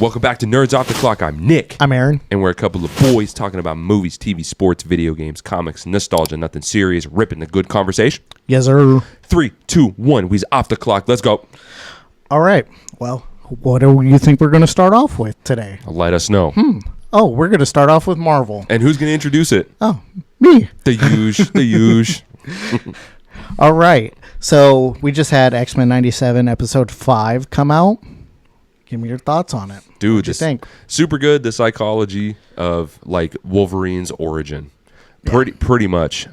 Welcome back to Nerds Off the Clock. I'm Nick. I'm Aaron. And we're a couple of boys talking about movies, TV, sports, video games, comics, nostalgia, nothing serious, ripping the good conversation. Yes, sir. 3, 2, 1. We's off the clock. Let's go. All right. Well, what do you think we're going to start off with today? Let us know. Oh, we're going to start off with Marvel. And who's going to introduce it? Oh, me. The huge. All right. So we just had X-Men 97 episode 5 come out. Give me your thoughts on it. Dude, what do you think? Super good. The psychology of like Wolverine's origin. Pretty much.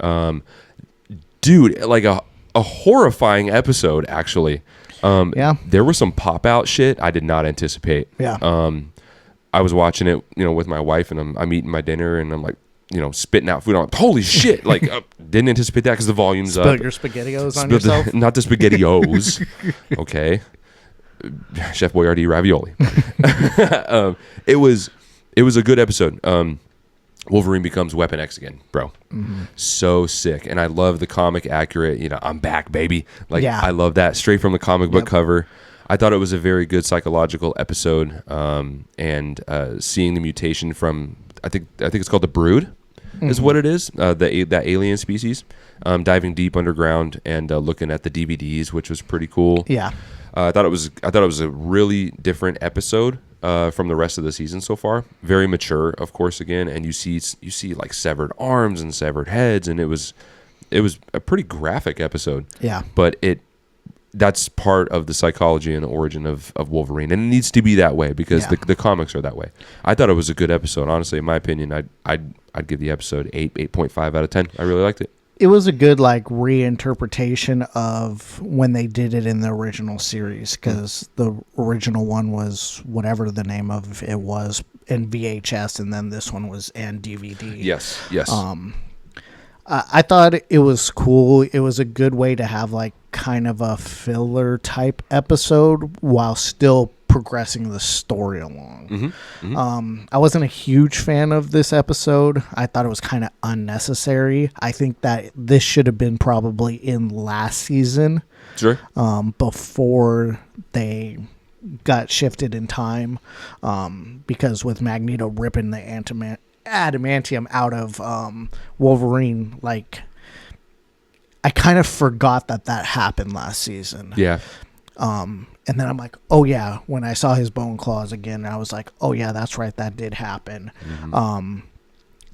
Dude, like a horrifying episode, actually. There was some pop-out shit I did not anticipate. Yeah. I was watching it, with my wife, and I'm eating my dinner, and I'm like, spitting out food. I'm like, holy shit! Like, didn't anticipate that because the volume's up. Spilled your SpaghettiOs on yourself? Not the SpaghettiOs. Okay. Chef Boyardee ravioli. It was a good episode. Wolverine becomes Weapon X again, bro. Mm-hmm. So sick. And I love the comic accurate, I'm back, baby. Like, yeah. I love that. Straight from the comic book cover. I thought it was a very good psychological episode. And seeing the mutation from, I think it's called the Brood, is what it is. That alien species. Diving deep underground and looking at the DVDs, which was pretty cool. Yeah. I thought it was a really different episode from the rest of the season so far. Very mature, of course, again, and you see like severed arms and severed heads, and it was a pretty graphic episode. Yeah. But that's part of the psychology and the origin of Wolverine, and it needs to be that way because the comics are that way. I thought it was a good episode. Honestly, in my opinion, I'd give the episode 8.5 out of 10. I really liked it. It was a good reinterpretation of when they did it in the original series, because the original one was whatever the name of it was in VHS, and then this one was in DVD. Yes. I thought it was cool. It was a good way to have kind of a filler type episode while still progressing the story along. Mm-hmm. Mm-hmm. I wasn't a huge fan of this episode. I thought it was kind of unnecessary. I think that this should have been probably in last season. Sure. Before they got shifted in time. Because with Magneto ripping the adamantium out of Wolverine, I kind of forgot that happened last season. Yeah. And then I'm like, oh yeah, when I saw his bone claws again, I was like, oh yeah, that's right, that did happen. Mm-hmm.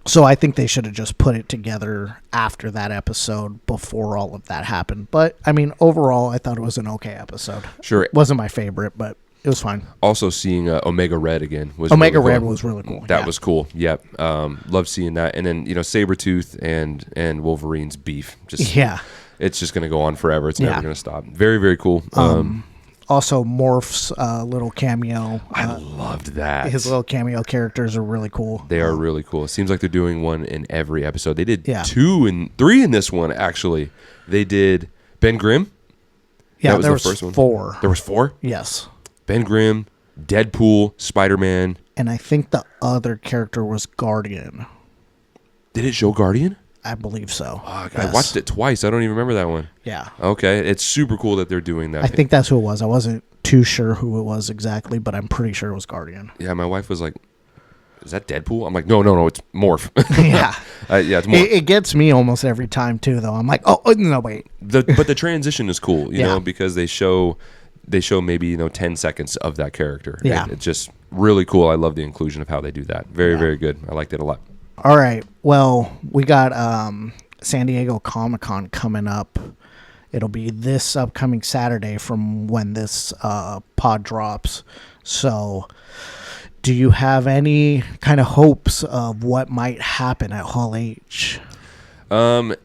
So I think they should have just put it together after that episode before all of that happened. But I mean, overall, I thought it was an okay episode. Sure. It wasn't my favorite, but it was fine. Also seeing Omega Red again was Omega really cool. Red was really cool. That was cool. Yep. Love seeing that. And then, Sabretooth and Wolverine's beef. It's just going to go on forever. It's never going to stop. Very, very cool. Also, Morph's little cameo. I loved that. His little cameo characters are really cool. They are really cool. It seems like they're doing one in every episode. They did 2 and 3 in this one, actually. They did Ben Grimm. Yeah, that was there the first was 4. One. There was 4? Yes. Ben Grimm, Deadpool, Spider-Man. And I think the other character was Guardian. Did it show Guardian? I believe so. Oh, yes. I watched it twice. I don't even remember that one. Yeah. Okay. It's super cool that they're doing that. I think that's who it was. I wasn't too sure who it was exactly, but I'm pretty sure it was Guardian. Yeah, my wife was like, is that Deadpool? I'm like, no, it's Morph. Yeah. It's Morph. It gets me almost every time, too, though. I'm like, oh no, wait. But the transition is cool, you know, because they show maybe 10 seconds of that character. Yeah. It's just really cool. I love the inclusion of how they do that. Very, very good. I liked it a lot. All right. Well, we got San Diego Comic-Con coming up. It'll be this upcoming Saturday from when this pod drops. So, do you have any kind of hopes of what might happen at Hall H? I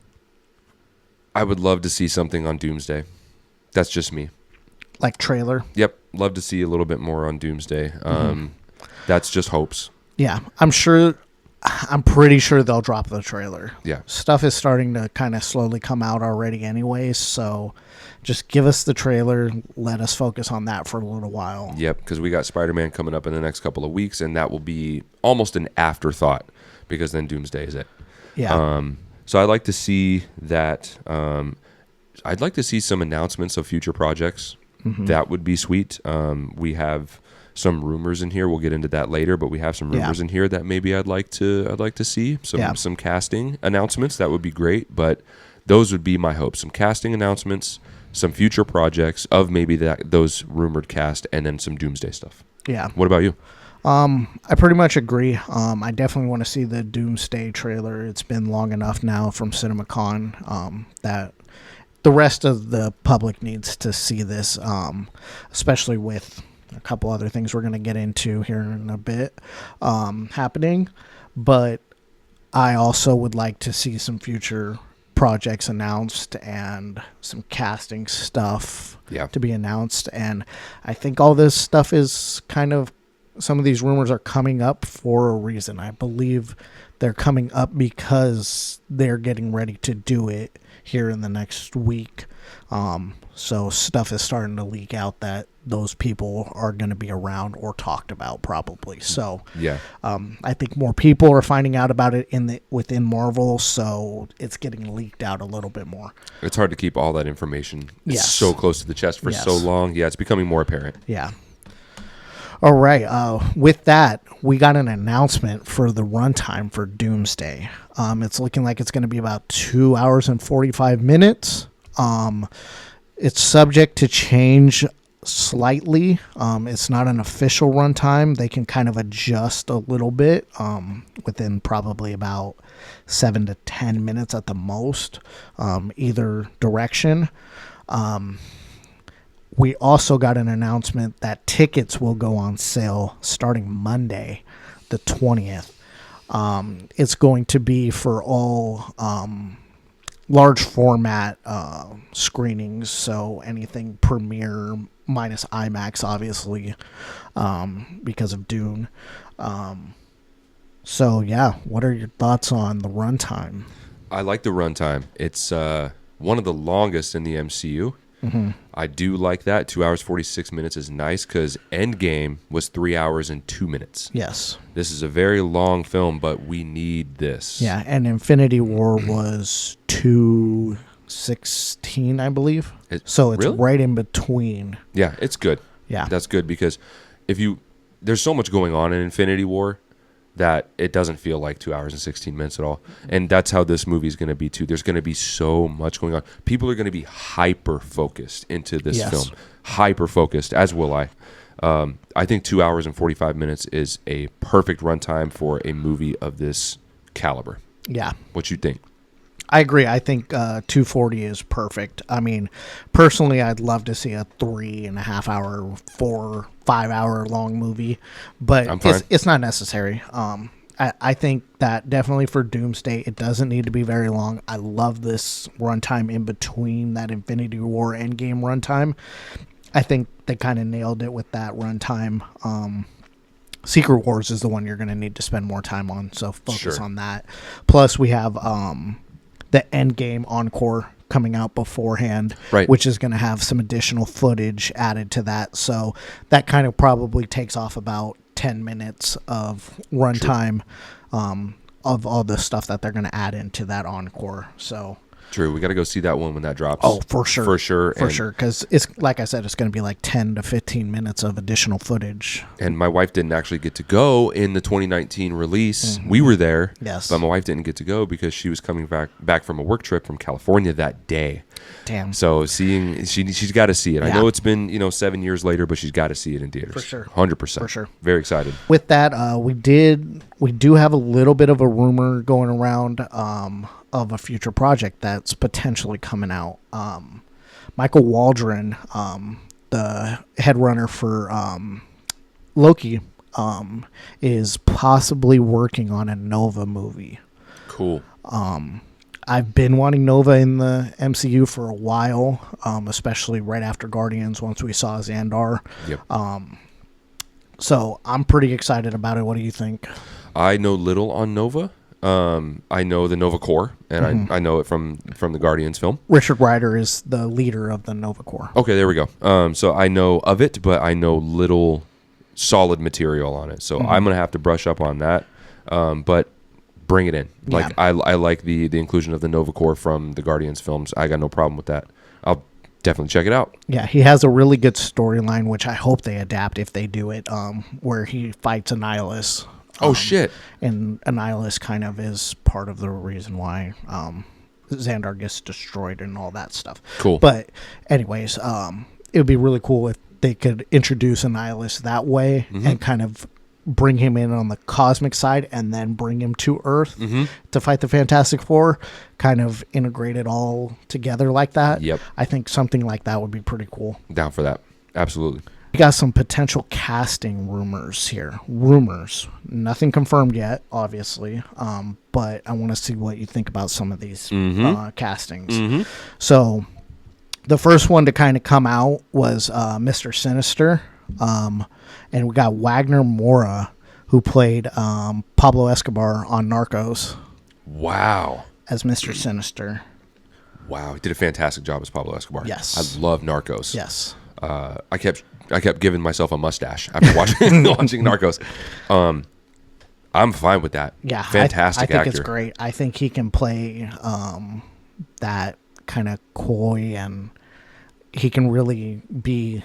would love to see something on Doomsday. That's just me. Like trailer? Yep. Love to see a little bit more on Doomsday. That's just hopes. Yeah. I'm pretty sure they'll drop the trailer. Yeah. Stuff is starting to kind of slowly come out already anyways, so just give us the trailer. Let us focus on that for a little while. Yep, because we got Spider-Man coming up in the next couple of weeks, and that will be almost an afterthought because then Doomsday is it. Yeah. So I'd like to see that. I'd like to see some announcements of future projects. Mm-hmm. That would be sweet. We have some rumors in here. We'll get into that later, but we have some rumors in here that maybe I'd like to see some casting announcements. That would be great, but those would be my hopes. Some casting announcements, some future projects of maybe those rumored cast, and then some Doomsday stuff. Yeah. What about you? I pretty much agree. I definitely want to see the Doomsday trailer. It's been long enough now from CinemaCon that the rest of the public needs to see this, especially with a couple other things we're going to get into here in a bit happening. But I also would like to see some future projects announced and some casting stuff to be announced. And I think all this stuff is kind of, some of these rumors are coming up for a reason. I believe they're coming up because they're getting ready to do it here in the next week. So stuff is starting to leak out that those people are going to be around or talked about probably. So I think more people are finding out about it within Marvel, so it's getting leaked out a little bit more. It's hard to keep all that information so close to the chest for so long. Yeah, it's becoming more apparent. Yeah. All right. With that, we got an announcement for the runtime for Doomsday. It's looking like it's going to be about 2 hours and 45 minutes. It's subject to change slightly. It's not an official runtime. They can kind of adjust a little bit within probably about 7 to 10 minutes at the most, either direction. We also got an announcement that tickets will go on sale starting Monday, the 20th. It's going to be for all large format screenings, so anything premiere minus IMAX, obviously, because of Dune. So, yeah, what are your thoughts on the runtime? I like the runtime. It's one of the longest in the MCU. Mm-hmm. I do like that. 2 hours, 46 minutes is nice because Endgame was 3 hours and 2 minutes. Yes. This is a very long film, but we need this. Yeah, and Infinity War was 2:16, I believe. So it's right in between. Yeah, it's good. Yeah. That's good because there's so much going on in Infinity War that it doesn't feel like 2 hours and 16 minutes at all. And that's how this movie is going to be, too. There's going to be so much going on. People are going to be hyper-focused into this film. Hyper-focused, as will I. I think 2 hours and 45 minutes is a perfect runtime for a movie of this caliber. Yeah. What you think? I agree. I think 240 is perfect. I mean, personally, I'd love to see a 3.5 hour, 4-5 hour long movie, but it's not necessary. I think that definitely for Doomsday, it doesn't need to be very long. I love this runtime in between that Infinity War Endgame runtime. I think they kind of nailed it with that runtime. Secret Wars is the one you're going to need to spend more time on, so focus on that. Plus, we have the Endgame Encore coming out beforehand, which is going to have some additional footage added to that. So that kind of probably takes off about 10 minutes of runtime of all the stuff that they're going to add into that Encore. So true. We got to go see that one when that drops. Oh, for sure. For sure. For sure. Because it's, like I said, it's going to be like 10 to 15 minutes of additional footage. And my wife didn't actually get to go in the 2019 release. Mm-hmm. We were there. Yes. But my wife didn't get to go because she was coming back from a work trip from California that day. Damn. So she's got to see it. Yeah. I know it's been 7 years later, but she's got to see it in theaters. For sure. 100%. For sure. Very excited. With that, we do have a little bit of a rumor going around of a future project that's potentially coming out. Michael Waldron, the head runner for Loki, is possibly working on a Nova movie. Cool. I've been wanting Nova in the MCU for a while, especially right after Guardians, once we saw Xandar. Yep. So I'm pretty excited about it. What do you think? I know little on Nova. I know the Nova Corps, and I know it from the Guardians film. Richard Rider is the leader of the Nova Corps. Okay, there we go. So I know of it, but I know little solid material on it. So I'm going to have to brush up on that. But bring it in. I like the inclusion of the Nova Corps from the Guardians films. I got no problem with that. I'll Definitely check it out. Yeah, he has a really good storyline, which I hope they adapt if they do it, where he fights Annihilus. Oh, shit. And Annihilus kind of is part of the reason why Xandar gets destroyed and all that stuff. Cool. But anyways, it would be really cool if they could introduce Annihilus that way and kind of bring him in on the cosmic side and then bring him to Earth to fight the Fantastic Four, kind of integrate it all together like that. Yep. I think something like that would be pretty cool. Down for that. Absolutely. We got some potential casting rumors here. Rumors. Nothing confirmed yet, obviously. But I want to see what you think about some of these castings. So the first one to kind of come out was Mr. Sinister. And we got Wagner Moura, who played Pablo Escobar on Narcos. Wow. As Mr. Sinister. Wow. He did a fantastic job as Pablo Escobar. Yes. I love Narcos. Yes. I kept giving myself a mustache after watching Narcos. I'm fine with that. Yeah. Fantastic I think actor. it's great. I think he can play that kind of coy, and he can really be,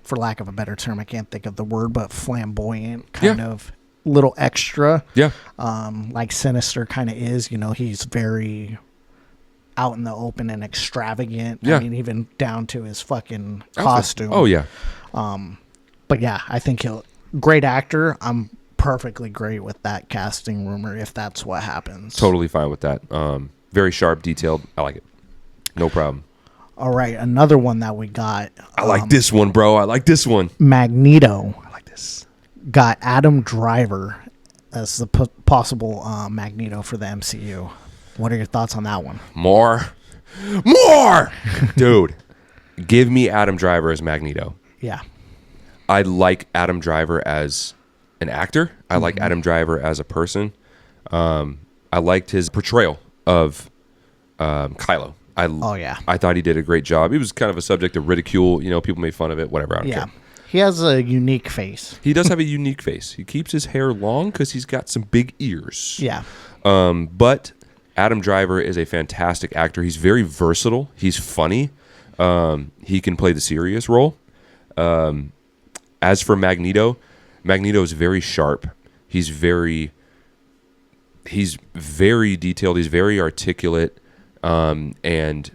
for lack of a better term, I can't think of the word, but flamboyant, kind of little extra. Yeah. Like Sinister kind of is, he's very out in the open and extravagant. Yeah. I mean, even down to his fucking Outfit. costume. Oh, yeah. But yeah, I think great actor. I'm perfectly great with that casting rumor if that's what happens. Totally fine with that. Very sharp, detailed. I like it. No problem. All right, another one that we got. I like this one, bro. I like this one. Magneto. I like this. Got Adam Driver as the possible Magneto for the MCU. What are your thoughts on that one? More. Dude, give me Adam Driver as Magneto. Yeah. I like Adam Driver as an actor. I like Adam Driver as a person. I liked his portrayal of Kylo. I thought he did a great job. He was kind of a subject of ridicule. People made fun of it. Whatever. I don't care. He has a unique face. He does have a unique face. He keeps his hair long because he's got some big ears. Yeah. But Adam Driver is a fantastic actor. He's very versatile. He's funny. He can play the serious role. As for Magneto is very sharp. He's very detailed. He's very articulate. And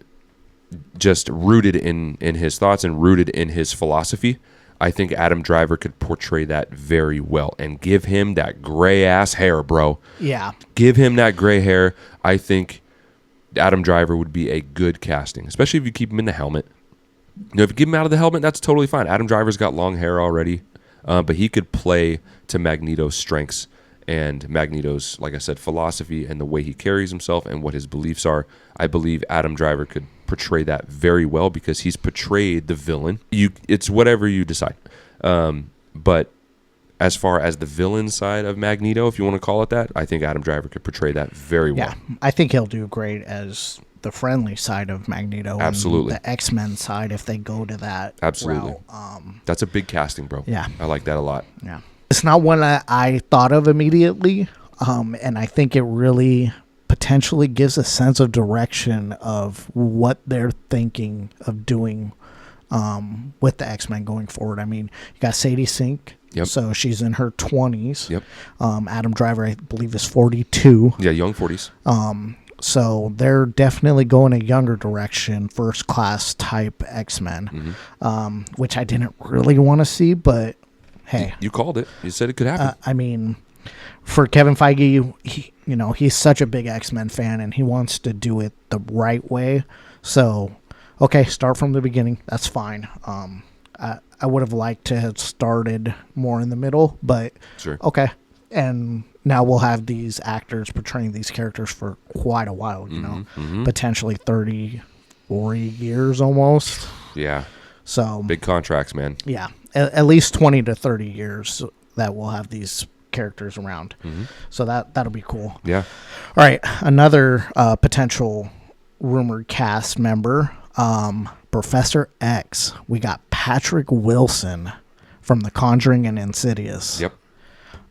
just rooted in his thoughts and rooted in his philosophy. I think Adam Driver could portray that very well and give him that gray ass hair, bro. Yeah. Give him that gray hair. I think Adam Driver would be a good casting, especially if you keep him in the helmet. If you keep him out of the helmet, that's totally fine. Adam Driver's got long hair already, but he could play to Magneto's strengths and Magneto's, like I said, philosophy and the way he carries himself and what his beliefs are. I believe Adam Driver could portray that very well because he's portrayed the villain. It's whatever you decide. But as far as the villain side of Magneto, if you want to call it that, I think Adam Driver could portray that very well. Yeah, I think he'll do great as the friendly side of Magneto. Absolutely. And the X-Men side if they go to that Absolutely. route. That's a big casting, bro. Yeah. I like that a lot. Yeah. It's not one I thought of immediately, and I think it really potentially gives a sense of direction of what they're thinking of doing with the X-Men going forward. I mean, you got Sadie Sink, so she's in her 20s. Yep. Adam Driver, I believe, is 42. Yeah, young 40s. So they're definitely going a younger direction, first class type X-Men, which I didn't really want to see, but hey. You called it. You said it could happen. I mean, for Kevin Feige, he's such a big X-Men fan, and he wants to do it the right way. So, okay, start from the beginning. That's fine. I would have liked to have started more in the middle, but sure. Okay. And now we'll have these actors portraying these characters for quite a while, potentially 30, 40 years almost. Yeah. So big contracts, man. Yeah. At least 20 to 30 years that we'll have these characters around. So that'll be cool. Yeah. All right. Another potential rumored cast member, Professor X. We got Patrick Wilson from The Conjuring and Insidious. Yep.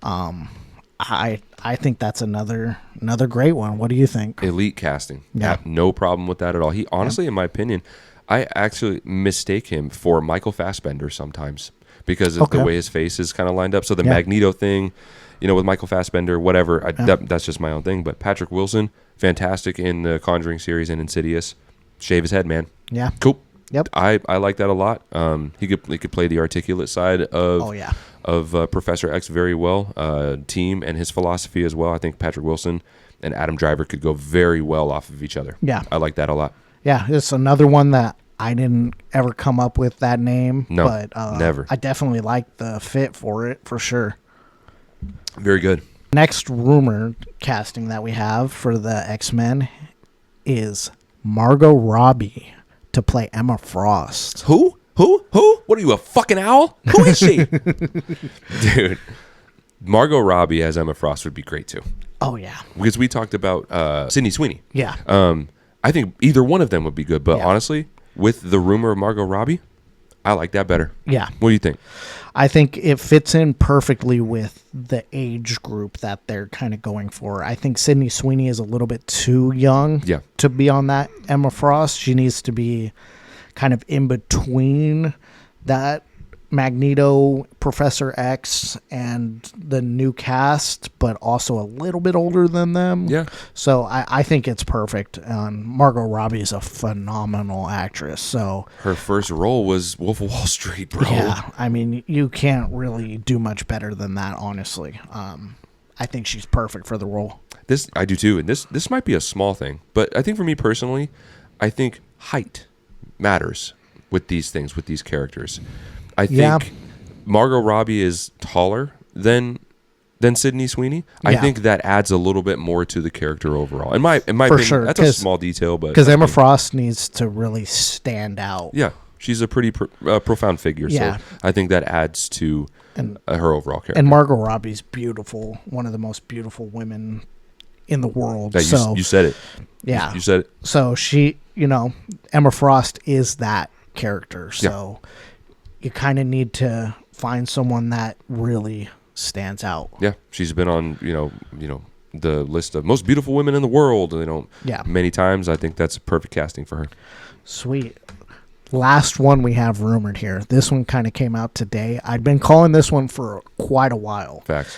I think that's another great one. What do you think? Elite casting. Yeah. No problem with that at all. He honestly, in my opinion, I actually mistake him for Michael Fassbender sometimes because of the way his face is kind of lined up. So the Magneto thing, with Michael Fassbender, whatever, that's just my own thing. But Patrick Wilson, fantastic in the Conjuring series and Insidious. Shave his head, man. Yeah. Cool. Yep. I like that a lot. He could play the articulate side of Professor X very well. Team and his philosophy as well. I think Patrick Wilson and Adam Driver could go very well off of each other. Yeah. I like that a lot. Yeah, it's another one that I didn't ever come up with that name. No, but never. I definitely like the fit for it, for sure. Very good. Next rumored casting that we have for the X-Men is Margot Robbie to play Emma Frost. Who? What are you, a fucking owl? Who is she? Dude, Margot Robbie as Emma Frost would be great too. Oh, yeah. Because we talked about Sydney Sweeney. Yeah. I think either one of them would be good. But honestly, with the rumor of Margot Robbie, I like that better. Yeah. What do you think? I think it fits in perfectly with the age group that they're kind of going for. I think Sydney Sweeney is a little bit too young to be on that Emma Frost. She needs to be kind of in between that Magneto, Professor X, and the new cast, but also a little bit older than them. Yeah. So I think it's perfect. Margot Robbie is a phenomenal actress. So her first role was Wolf of Wall Street, bro. Yeah, I mean, you can't really do much better than that, honestly. I think she's perfect for the role. I do too, and this might be a small thing, but I think for me personally, I think height matters with these things, with these characters. I think Margot Robbie is taller than Sydney Sweeney. I think that adds a little bit more to the character overall. In my opinion, sure, that's a small detail, but because Emma Frost needs to really stand out. Yeah, she's a pretty profound figure. Yeah. So I think that adds to her overall character. And Margot Robbie's beautiful, one of the most beautiful women in the world. You said it. Yeah, you said it. So she, Emma Frost is that character. So you kind of need to find someone that really stands out. Yeah, she's been on the list of most beautiful women in the world. Many times. I think that's perfect casting for her. Sweet. Last one we have rumored here. This one kind of came out today. I'd been calling this one for quite a while. Facts.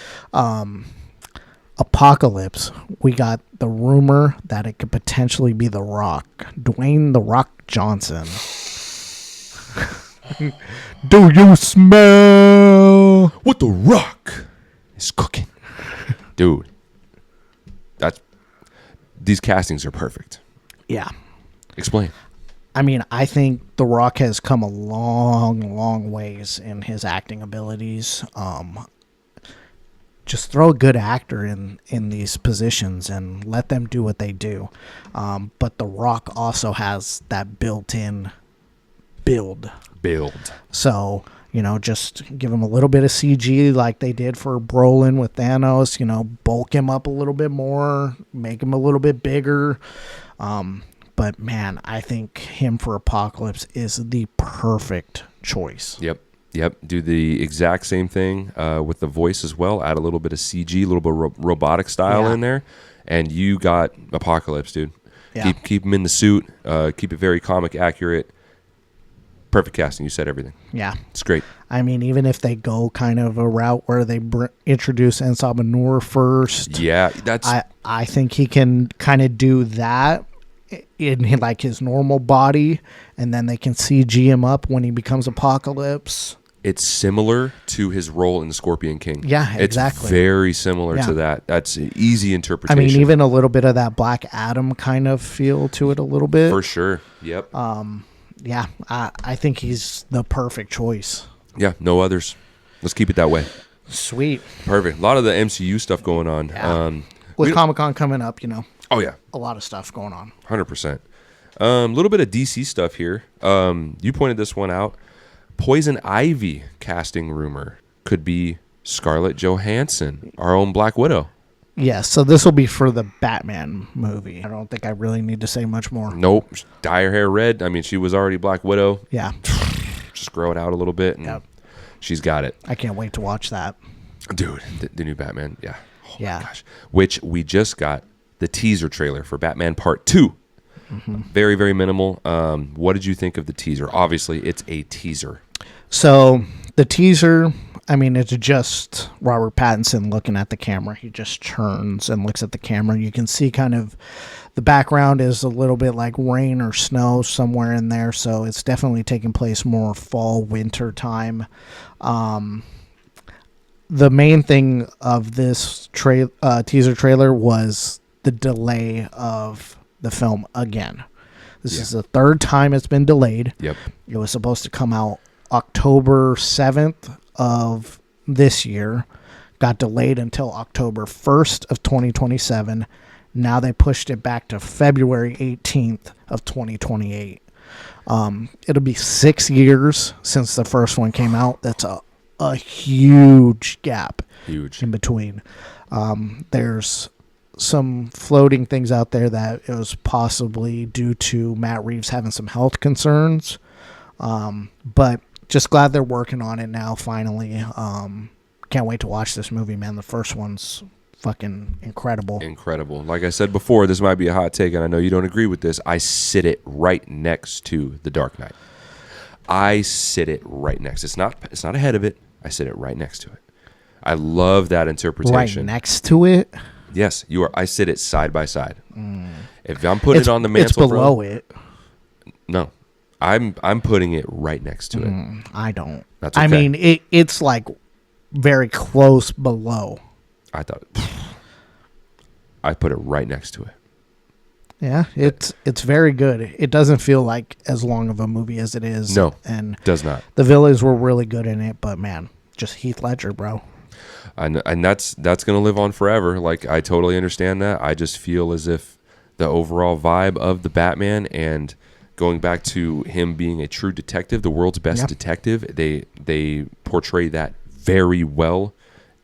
Apocalypse. We got the rumor that it could potentially be The Rock, Dwayne "The Rock" Johnson. Do you smell what The Rock is cooking? Dude, these castings are perfect. Yeah. Explain. I mean, I think The Rock has come a long, long ways in his acting abilities. Just throw a good actor in these positions and let them do what they do. But The Rock also has that built-in build. So, just give him a little bit of CG like they did for Brolin with Thanos, bulk him up a little bit more, make him a little bit bigger. But man, I think him for Apocalypse is the perfect choice. Yep. Do the exact same thing with the voice as well. Add a little bit of CG, a little bit of robotic style in there, and you got Apocalypse, dude. Yeah. Keep him in the suit. Keep it very comic accurate. Perfect casting. You said everything. Yeah. It's great. I mean, even if they go kind of a route where they introduce Ansel Manur first. Yeah, I think he can kind of do that in like his normal body, and then they can CG him up when he becomes Apocalypse. It's similar to his role in the Scorpion King. Yeah, exactly. It's very similar to that. That's an easy interpretation. I mean, even a little bit of that Black Adam kind of feel to it a little bit. For sure. Yep. Yeah, I think he's the perfect choice. Yeah, no others. Let's keep it that way. Sweet. Perfect. A lot of the MCU stuff going on. Yeah. With Comic-Con coming up, Oh, yeah. A lot of stuff going on. 100%. A little bit of DC stuff here. You pointed this one out. Poison Ivy casting rumor could be Scarlett Johansson, our own Black Widow. Yeah, so this will be for the Batman movie. I don't think I really need to say much more. Nope. Dye her hair red. I mean, she was already Black Widow. Yeah. Just grow it out a little bit, and she's got it. I can't wait to watch that. Dude, the new Batman. Yeah. Oh yeah. My gosh. Which we just got the teaser trailer for Batman Part 2. Very, very minimal. What did you think of the teaser? Obviously, it's a teaser. So the teaser, I mean, it's just Robert Pattinson looking at the camera. He just turns and looks at the camera. You can see kind of the background is a little bit like rain or snow somewhere in there. So it's definitely taking place more fall, winter time. The main thing of this teaser trailer was the delay of the film again. This is the third time it's been delayed. Yep. It was supposed to come out October 7th of this year. Got delayed until October 1st of 2027. Now they pushed it back to February 18th of 2028. It'll be 6 years since the first one came out. That's a huge gap in between. There's some floating things out there that it was possibly due to Matt Reeves having some health concerns. But just glad they're working on it now, finally. Can't wait to watch this movie, man. The first one's fucking incredible. Incredible. Like I said before, this might be a hot take, and I know you don't agree with this. I sit it right next to The Dark Knight. I sit it right next. It's not ahead of it. I sit it right next to it. I love that interpretation. Right next to it? Yes, you are. I sit it side by side. If I'm putting it on the mantle, it's below it. No, I'm putting it right next to it. I don't. That's okay. I mean, it's like very close below. I thought I put it right next to it. Yeah, it's very good. It doesn't feel like as long of a movie as it is. No, and does not. The villains were really good in it, but man, just Heath Ledger, bro. And that's going to live on forever. Like, I totally understand that. I just feel as if the overall vibe of the Batman, and going back to him being a true detective, the world's best detective, they portray that very well.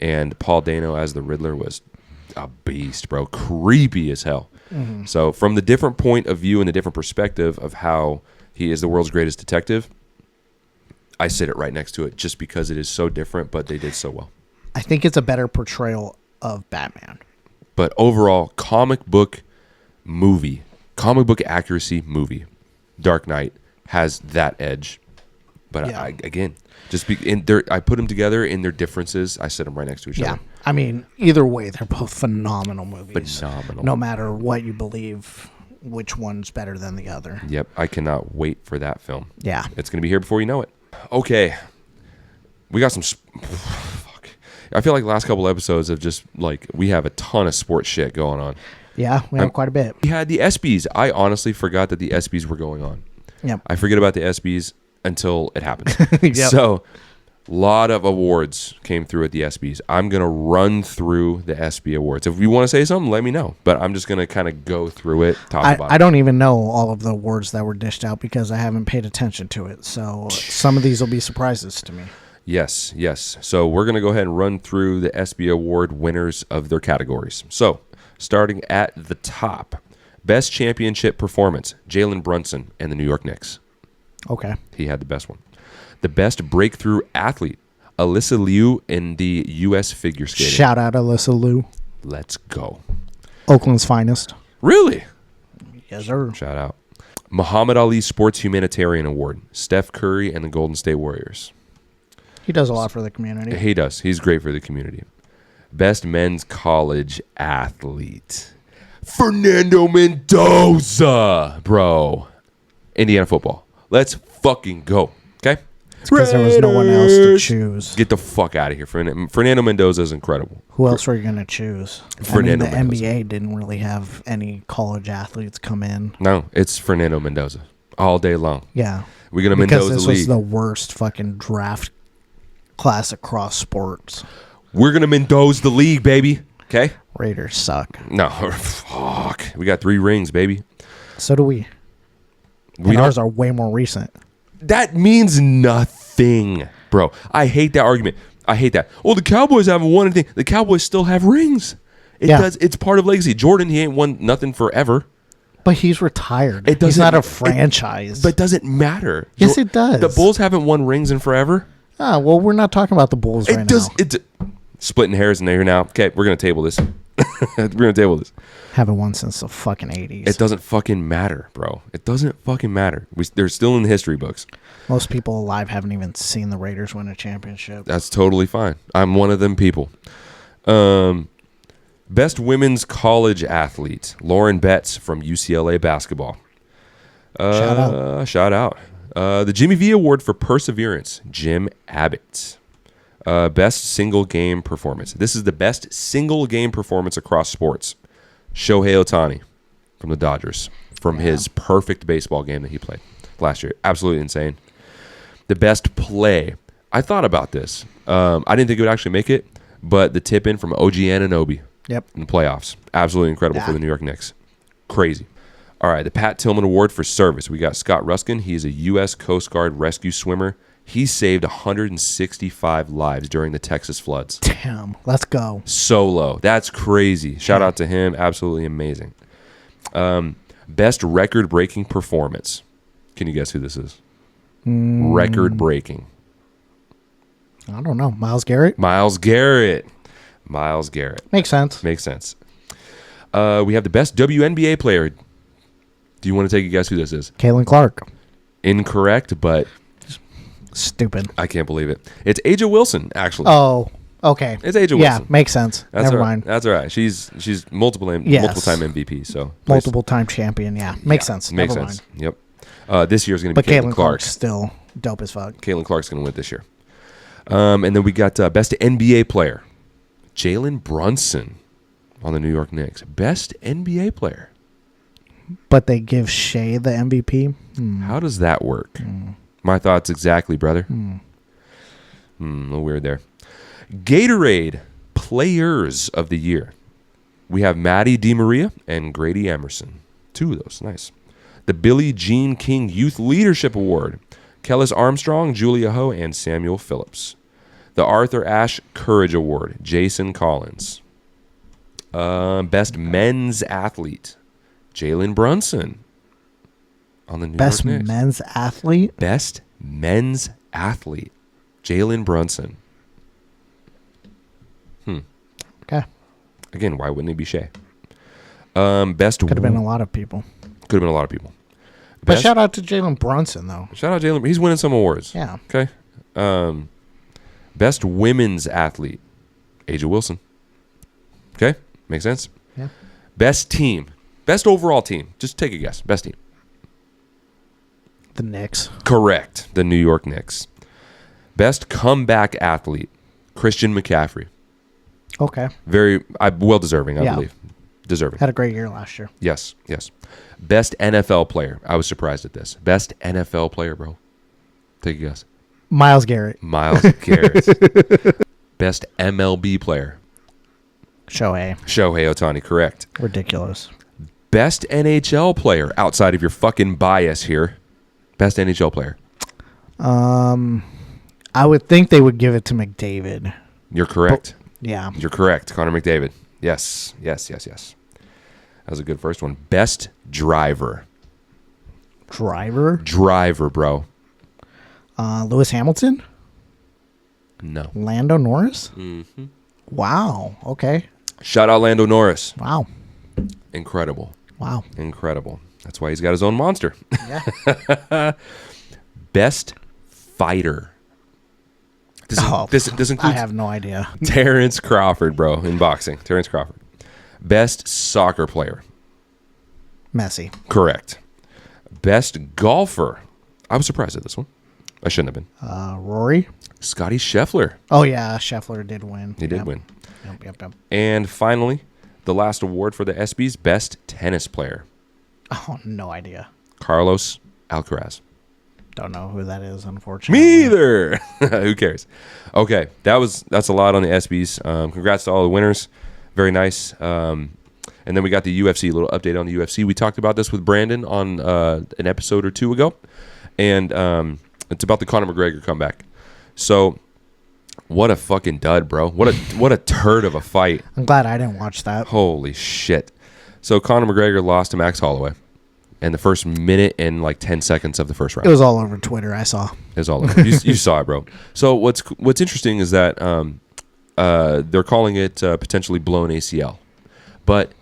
And Paul Dano as the Riddler was a beast, bro. Creepy as hell. Mm-hmm. So from the different point of view and the different perspective of how he is the world's greatest detective, I sit it right next to it just because it is so different, but they did so well. I think it's a better portrayal of Batman. But overall, comic book accuracy movie, Dark Knight has that edge. But I put them together in their differences. I set them right next to each other. I mean, either way, they're both phenomenal movies. Phenomenal. No matter what you believe, which one's better than the other. Yep, I cannot wait for that film. Yeah. It's going to be here before you know it. Okay. We got some... Fuck. I feel like the last couple episodes of just, like, we have a ton of sports shit going on. Yeah, we have quite a bit. We had the ESPYs. I honestly forgot that the ESPYs were going on. Yep. I forget about the ESPYs until it happens. Yep. So, a lot of awards came through at the ESPYs. I'm going to run through the ESPY awards. If you want to say something, let me know. But I'm just going to kind of go through it, top to bottom. I don't even know all of the awards that were dished out because I haven't paid attention to it. So some of these will be surprises to me. Yes. So we're going to go ahead and run through the ESPY award winners of their categories. So starting at the top, Best Championship Performance, Jalen Brunson and the New York Knicks. Okay. He had the best one. The Best Breakthrough Athlete, Alyssa Liu in the U.S. figure skating. Shout out Alyssa Liu. Let's go. Oakland's finest. Really? Yes, sir. Shout out. Muhammad Ali Sports Humanitarian Award, Steph Curry and the Golden State Warriors. He does a lot for the community. He does. He's great for the community. Best Men's College Athlete, Fernando Mendoza, bro. Indiana football. Let's fucking go. Okay? Because there was no one else to choose. Get the fuck out of here. Fernando Mendoza is incredible. Who else were you going to choose? Fernando the Mendoza. NBA didn't really have any college athletes come in. No, it's Fernando Mendoza all day long. Yeah. We're going to Mendoza the league. Because this was the worst fucking draft class across sports. We're going to Mendoza the league, baby. Okay? Raiders suck. No, fuck. We got 3 rings, baby. So do we. And ours are way more recent. That means nothing, bro. I hate that argument. I hate that. Well, the Cowboys haven't won anything. The Cowboys still have rings. It does. It's part of legacy. Jordan, he ain't won nothing forever. But he's retired. He's not a franchise. But it doesn't matter. Yes, it does. The Bulls haven't won rings in forever. Well, we're not talking about the Bulls right now. It's splitting hairs in there now. Okay, we're going to table this. We're going to table this. Haven't won since the fucking 80s. It doesn't fucking matter, bro. It doesn't fucking matter. They're still in the history books. Most people alive haven't even seen the Raiders win a championship. That's totally fine. I'm one of them people. Best women's college athlete, Lauren Betts from UCLA basketball. Shout out. The Jimmy V Award for Perseverance, Jim Abbott. Best single game performance. This is the best single game performance across sports. Shohei Ohtani from the Dodgers, from his perfect baseball game that he played last year. Absolutely insane. The best play. I thought about this. I didn't think it would actually make it, but the tip in from OG Anunoby in the playoffs. Absolutely incredible for the New York Knicks. Crazy. All right, the Pat Tillman Award for service. We got Scott Ruskin. He's a U.S. Coast Guard rescue swimmer. He saved 165 lives during the Texas floods. Damn, let's go. Solo. That's crazy. Shout out to him. Absolutely amazing. Best record-breaking performance. Can you guess who this is? Record-breaking. I don't know. Myles Garrett? Myles Garrett. Makes sense. We have the best WNBA player. Do you want to take a guess who this is? Caitlin Clark. Incorrect, but... Stupid. I can't believe it. It's A'ja Wilson, actually. Oh, okay. It's A'ja Wilson. Yeah, makes sense. Never mind. That's all right. She's multiple time MVP. So multiple time champion. Yeah, makes sense. Makes Never sense. mind. Yep. This year's going to be Caitlin Clark. Clark's still dope as fuck. Caitlin Clark's going to win this year. And then we got best NBA player, Jalen Brunson on the New York Knicks. Best NBA player. But they give Shea the MVP. How does that work? My thoughts exactly, brother. A little weird there. Gatorade Players of the Year. We have Maddie DiMaria and Grady Emerson. Two of those. Nice. The Billie Jean King Youth Leadership Award. Kellis Armstrong, Julia Ho, and Samuel Phillips. The Arthur Ashe Courage Award. Jason Collins. Best Men's Athlete. Jalen Brunson. On the New York Knicks. Best men's athlete? Best men's athlete. Jalen Brunson. Okay. Again, why wouldn't it be Shea? Best Could have been a lot of people. Could have been a lot of people. But shout out to Jalen Brunson, though. Shout out Jalen. He's winning some awards. Yeah. Okay. Best women's athlete. A'ja Wilson. Okay. Makes sense. Yeah. Best team. Best overall team. Just take a guess. Best team. The Knicks. Correct. The New York Knicks. Best comeback athlete. Christian McCaffrey. Okay. Very well deserving, I believe. Deserving. Had a great year last year. Yes. Best NFL player. I was surprised at this. Best NFL player, bro. Take a guess. Myles Garrett. Best MLB player. Shohei Ohtani. Correct. Ridiculous. Best NHL player outside of your fucking bias here. Best NHL player. I would think they would give it to McDavid. You're correct. Yeah. You're correct. Connor McDavid. Yes. That was a good first one. Best driver. Driver, bro. Lewis Hamilton? No. Lando Norris? Mm-hmm. Wow. Okay. Shout out Lando Norris. Wow. Incredible. Wow. Incredible. That's why he's got his own monster. Yeah. Best fighter. This includes I have no idea. Terrence Crawford, bro, in boxing. Terrence Crawford. Best soccer player. Messi. Correct. Best golfer. I was surprised at this one. I shouldn't have been. Rory. Scotty Scheffler. Oh, yeah. Scheffler did win. He did win. Yep. And finally, the last award for the ESPYs, Best Tennis Player. Oh, no idea. Carlos Alcaraz. Don't know who that is, unfortunately. Me either. Who cares? Okay, that's a lot on the ESPYs. Congrats to all the winners. Very nice. And then we got the UFC, a little update on the UFC. We talked about this with Brandon on an episode or two ago. And it's about the Conor McGregor comeback. So, what a fucking dud, bro. What a turd of a fight. I'm glad I didn't watch that. Holy shit. So, Conor McGregor lost to Max Holloway in the first minute and like 10 seconds of the first round. It was all over Twitter, I saw. It was all over. You saw it, bro. So, what's interesting is that they're calling it potentially blown ACL. But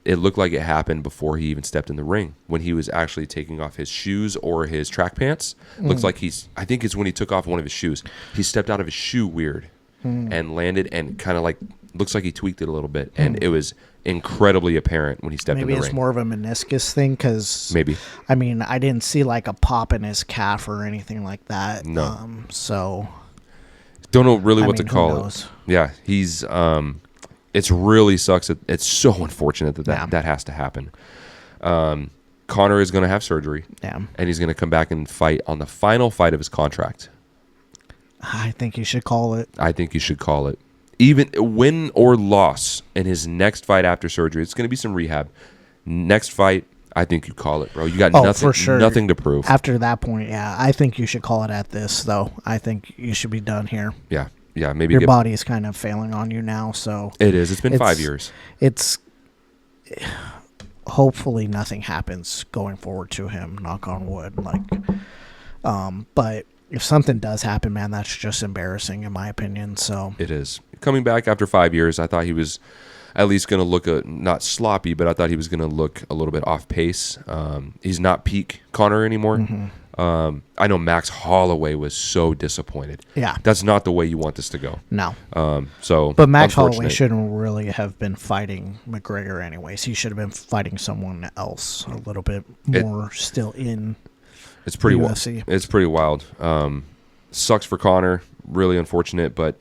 it looked like it happened before he even stepped in the ring. When he was actually taking off his shoes or his track pants, looks like I think it's when he took off one of his shoes. He stepped out of his shoe weird and landed and kind of like, looks like he tweaked it a little bit. And it was incredibly apparent when he stepped in the ring. Maybe it's more of a meniscus thing because... Maybe. I mean, I didn't see like a pop in his calf or anything like that. No. So... Don't know really what who to call knows? it. Yeah, he's... It's really sucks. It's so unfortunate that has to happen. Connor is going to have surgery. Yeah. And he's going to come back and fight on the final fight of his contract. I think you should call it. I think you should call it. Even win or loss in his next fight after surgery, it's going to be some rehab. Next fight, I think you call it, bro. You got nothing, for sure. nothing to prove. After that point, yeah. I think you should call it at this, though. I think you should be done here. Yeah. Yeah, maybe your body is kind of failing on you now, so it is. It's been 5 years. It's hopefully nothing happens going forward to him. Knock on wood. But if something does happen, man, that's just embarrassing in my opinion. So it is. Coming back after 5 years, I thought he was at least going to look not sloppy, but I thought he was going to look a little bit off pace. He's not peak Connor anymore. Mm-hmm. I know Max Holloway was so disappointed. Yeah. That's not the way you want this to go. No. But Max Holloway shouldn't really have been fighting McGregor anyways. He should have been fighting someone else a little bit more still in it's pretty UFC. It's pretty wild. Sucks for Connor. Really unfortunate, but,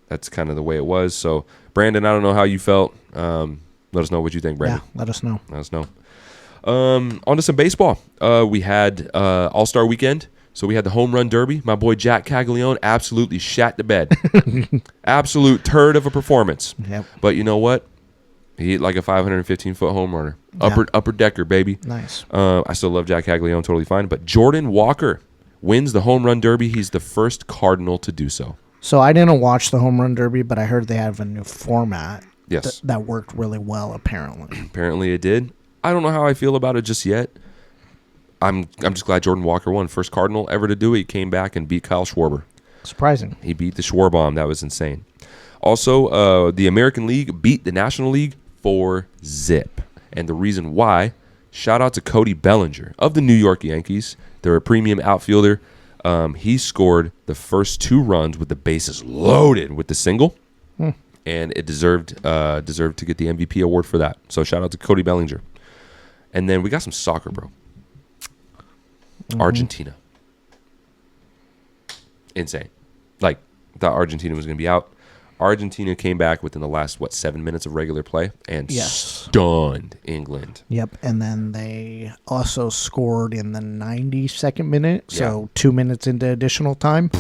that's kind of the way it was. So, Brandon, I don't know how you felt. Let us know what you think, Brandon. Yeah, let us know. Let us know. On to some baseball. We had All-Star Weekend, so we had the Home Run Derby. My boy Jack Caglione absolutely shat the bed. Absolute turd of a performance. Yep. But you know what? He hit like a 515-foot home runner. Upper decker, baby. Nice. I still love Jack Caglione, totally fine. But Jordan Walker wins the Home Run Derby. He's the first Cardinal to do so. So I didn't watch the Home Run Derby, but I heard they have a new format. Yes. That worked really well, apparently. Apparently it did. I don't know how I feel about it just yet. I'm just glad Jordan Walker won. First Cardinal ever to do it. He came back and beat Kyle Schwarber. Surprising. He beat the Schwarbomb. That was insane. Also, the American League beat the National League 4-zip. And the reason why, shout out to Cody Bellinger of the New York Yankees. They're a premium outfielder. He scored the first 2 runs with the bases loaded with the single. And it deserved to get the MVP award for that. So shout out to Cody Bellinger. And then we got some soccer, bro. Argentina. Insane. Like, thought Argentina was going to be out. Argentina came back within the last, 7 minutes of regular play and stunned England. Yep, and then they also scored in the 92nd minute, so 2 minutes into additional time.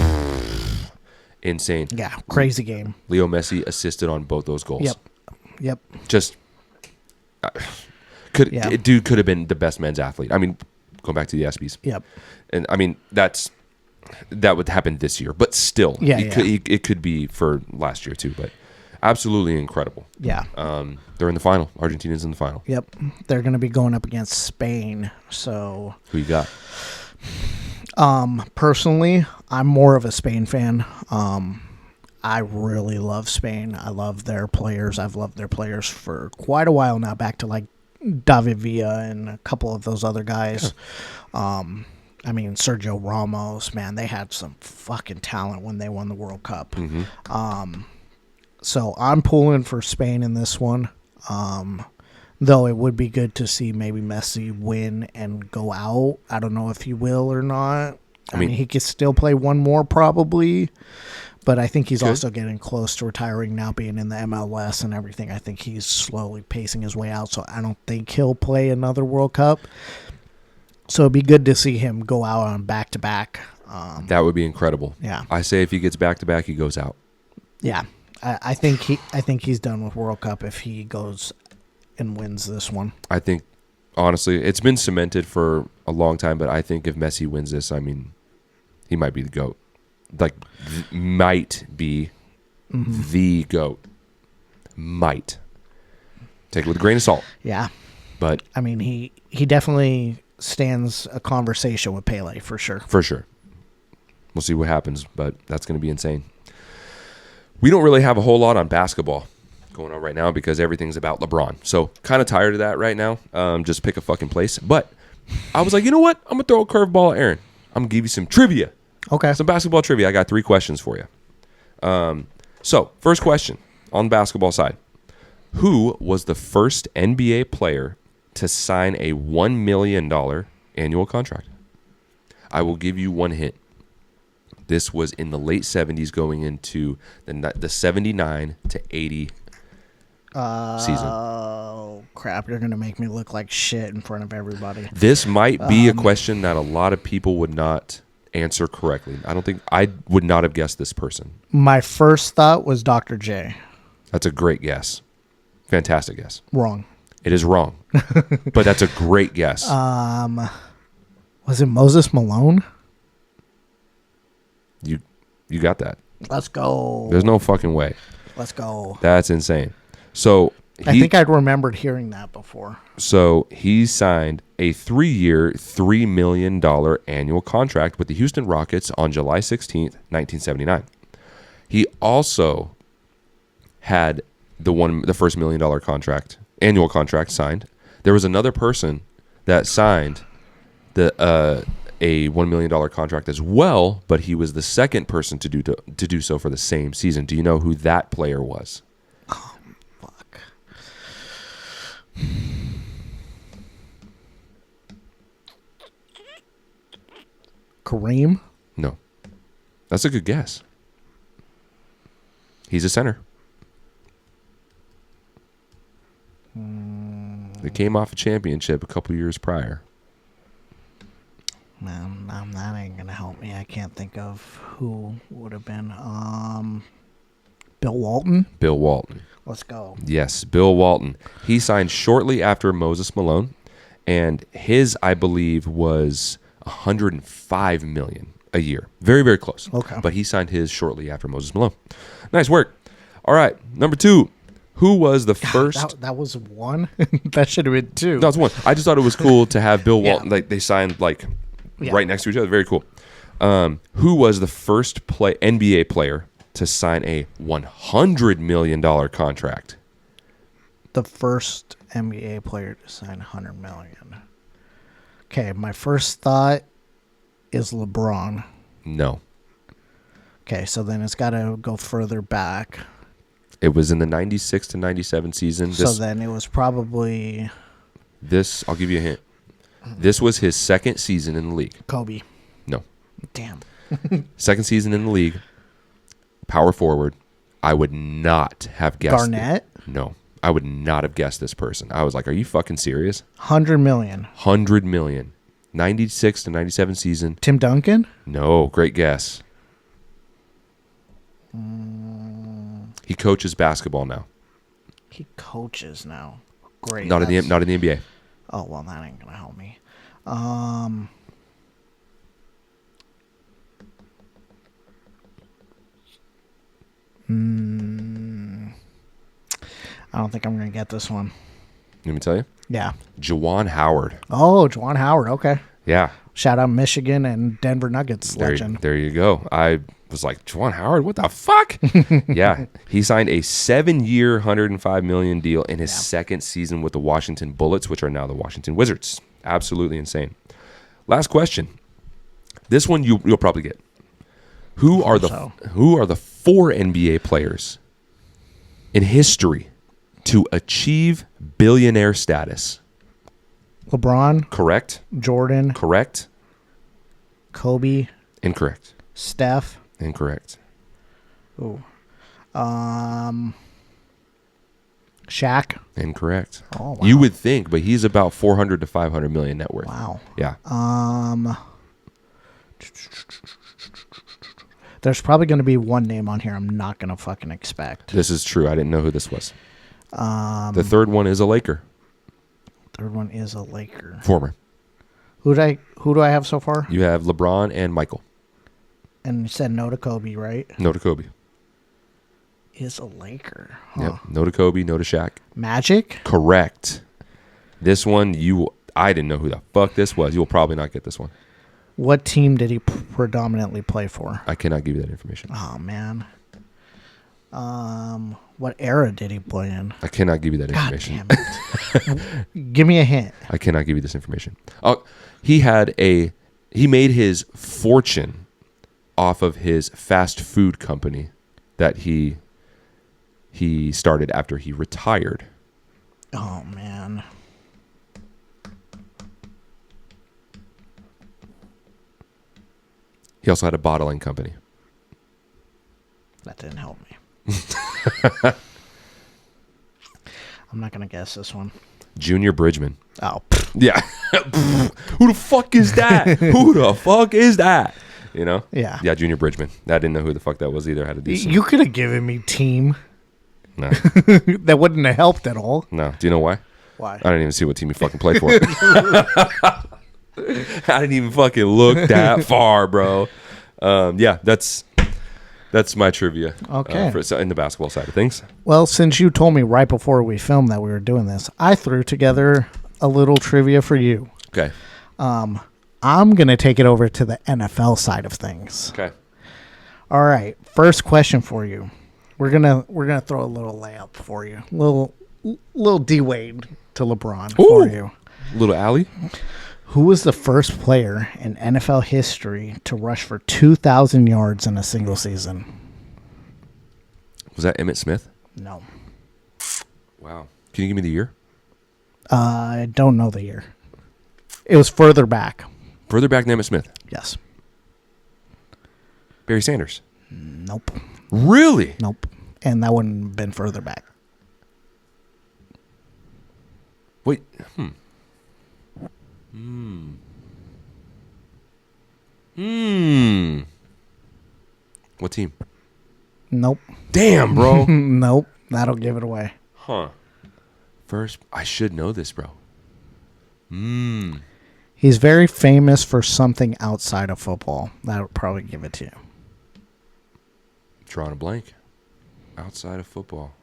Insane. Yeah, crazy game. Leo Messi assisted on both those goals. Yep. Just... Dude could have been the best men's athlete. I mean, going back to the ESPYs. Yep. And I mean, that would happen this year, but still, it could be for last year too. But absolutely incredible. Yeah. They're in the final. Argentina's in the final. Yep. They're going to be going up against Spain. So who you got? Personally, I'm more of a Spain fan. I really love Spain. I love their players. I've loved their players for quite a while now, back to like David Villa and a couple of those other guys. Yeah. I mean, Sergio Ramos, man, they had some fucking talent when they won the World Cup. Mm-hmm. So I'm pulling for Spain in this one. Though it would be good to see maybe Messi win and go out. I don't know if he will or not. I mean he could still play one more probably. But I think he's also getting close to retiring now, being in the MLS and everything. I think he's slowly pacing his way out, so I don't think he'll play another World Cup. So it'd be good to see him go out on back-to-back. That would be incredible. Yeah. I say if he gets back-to-back, he goes out. Yeah. I think he's done with World Cup if he goes and wins this one. I think, honestly, it's been cemented for a long time, but I think if Messi wins this, I mean, he might be the GOAT. Like, might be the GOAT. Might. Take it with a grain of salt. Yeah. But I mean, he definitely stands a conversation with Pele, for sure. For sure. We'll see what happens, but that's going to be insane. We don't really have a whole lot on basketball. going on right now because everything's about LeBron. So kind of tired of that right now. Just pick a fucking place. But I was like, you know what? I'm going to throw a curveball at Aaron. I'm going to give you some trivia. Okay. Some basketball trivia. I got 3 questions for you. So first question on the basketball side. Who was the first NBA player to sign a $1 million annual contract? I will give you one hint. This was in the late 70s going into the 79 to 80 season. Oh, crap. You're going to make me look like shit in front of everybody. This might be a question that a lot of people would not answer correctly. I would not have guessed this person. My first thought was Dr. J. That's a great guess. Fantastic guess. Wrong. It is wrong. But that's a great guess. Was it Moses Malone? You got that. Let's go. There's no fucking way. Let's go. That's insane. So I think I'd remembered hearing that before. So he signed a 3-year, $3 million annual contract with the Houston Rockets on July 16th, 1979. He also had the first $1 million annual contract signed. There was another person that signed a $1 million contract as well, but he was the second person to do so for the same season. Do you know who that player was? Oh, fuck. Kareem? No. That's a good guess. He's a center. They came off a championship a couple years prior. Man, that ain't gonna help me. I can't think of who would have been. Bill Walton? Bill Walton. Let's go. Yes, Bill Walton. He signed shortly after Moses Malone, and his, I believe, was $105 million a year. Very, very close. Okay. But he signed his shortly after Moses Malone. Nice work. All right, number 2. Who was the first? That was 1. That should have been 2. No, it's 1. I just thought it was cool to have Bill Walton. Yeah. Like they signed right next to each other. Very cool. Who was the first NBA player to sign a $100 million contract? The first NBA player to sign $100 million. Okay, my first thought is LeBron. No. Okay, so then it's got to go further back. It was in the 96 to 97 season. So then it was probably... I'll give you a hint. This was his second season in the league. Kobe. No. Damn. Second season in the league. Power forward. I would not have guessed. Garnett? No. I would not have guessed this person. I was like, are you fucking serious? $100 million. $100 million. 96 to 97 season. Tim Duncan? No. Great guess. He coaches basketball now. He coaches now. Great. Not in the NBA. Oh, well, that ain't going to help me. I don't think I'm going to get this one. Let me tell you. Yeah. Juwan Howard. Oh, Juwan Howard. Okay. Yeah. Shout out Michigan and Denver Nuggets legend. There you go. I was like, Juwan Howard, what the fuck? Yeah. He signed a 7-year, $105 million deal in his second season with the Washington Bullets, which are now the Washington Wizards. Absolutely insane. Last question. This one you'll probably get. Who are the 4 NBA players in history to achieve billionaire status? LeBron. Correct. Jordan. Correct. Kobe. Incorrect. Steph. Incorrect. Ooh. Shaq. Incorrect. Oh, wow. You would think, but he's about 400 to 500 million net worth. Wow. Yeah. There's probably going to be one name on here I'm not going to fucking expect. This is true. I didn't know who this was. The third one is a Laker. Third one is a Laker. Former. Who do I have so far? You have LeBron and Michael. And you said no to Kobe, right? No to Kobe. Is a Laker. Huh. Yep. No to Kobe, no to Shaq. Magic? Correct. This one, I didn't know who the fuck this was. You'll probably not get this one. What team did he predominantly play for? I cannot give you that information. Oh, man. What era did he play in? I cannot give you that God information. damn it. Give me a hint. I cannot give you this information. Oh, he made his fortune off of his fast food company that he started after he retired. Oh, man. He also had a bottling company. That didn't help me. I'm not going to guess this one. Junior Bridgman. Oh. Yeah. Who the fuck is that? Who the fuck is that? You know? Yeah. Yeah, Junior Bridgman. I didn't know who the fuck that was either. I had to do some. You could have given me team. No. That wouldn't have helped at all. No. Do you know why? Why? I didn't even see what team he fucking played for. I didn't even fucking look that far, bro. Yeah, that's my trivia. Okay. In the basketball side of things. Well, since you told me right before we filmed that we were doing this, I threw together a little trivia for you. Okay. I'm going to take it over to the NFL side of things. Okay. All right. First question for you. We're gonna throw a little layup for you. Little D Wade to LeBron for you. Little Allie. Who was the first player in NFL history to rush for 2,000 yards in a single season? Was that Emmitt Smith? No. Wow. Can you give me the year? I don't know the year. It was further back. Further back than Emmitt Smith. Yes. Barry Sanders. Nope. Really? Nope. And that wouldn't have been further back. Wait. What team? Nope. Damn, bro. Nope. That'll give it away. Huh. First, I should know this, bro. He's very famous for something outside of football. That would probably give it to you. Drawing a blank. Outside of football.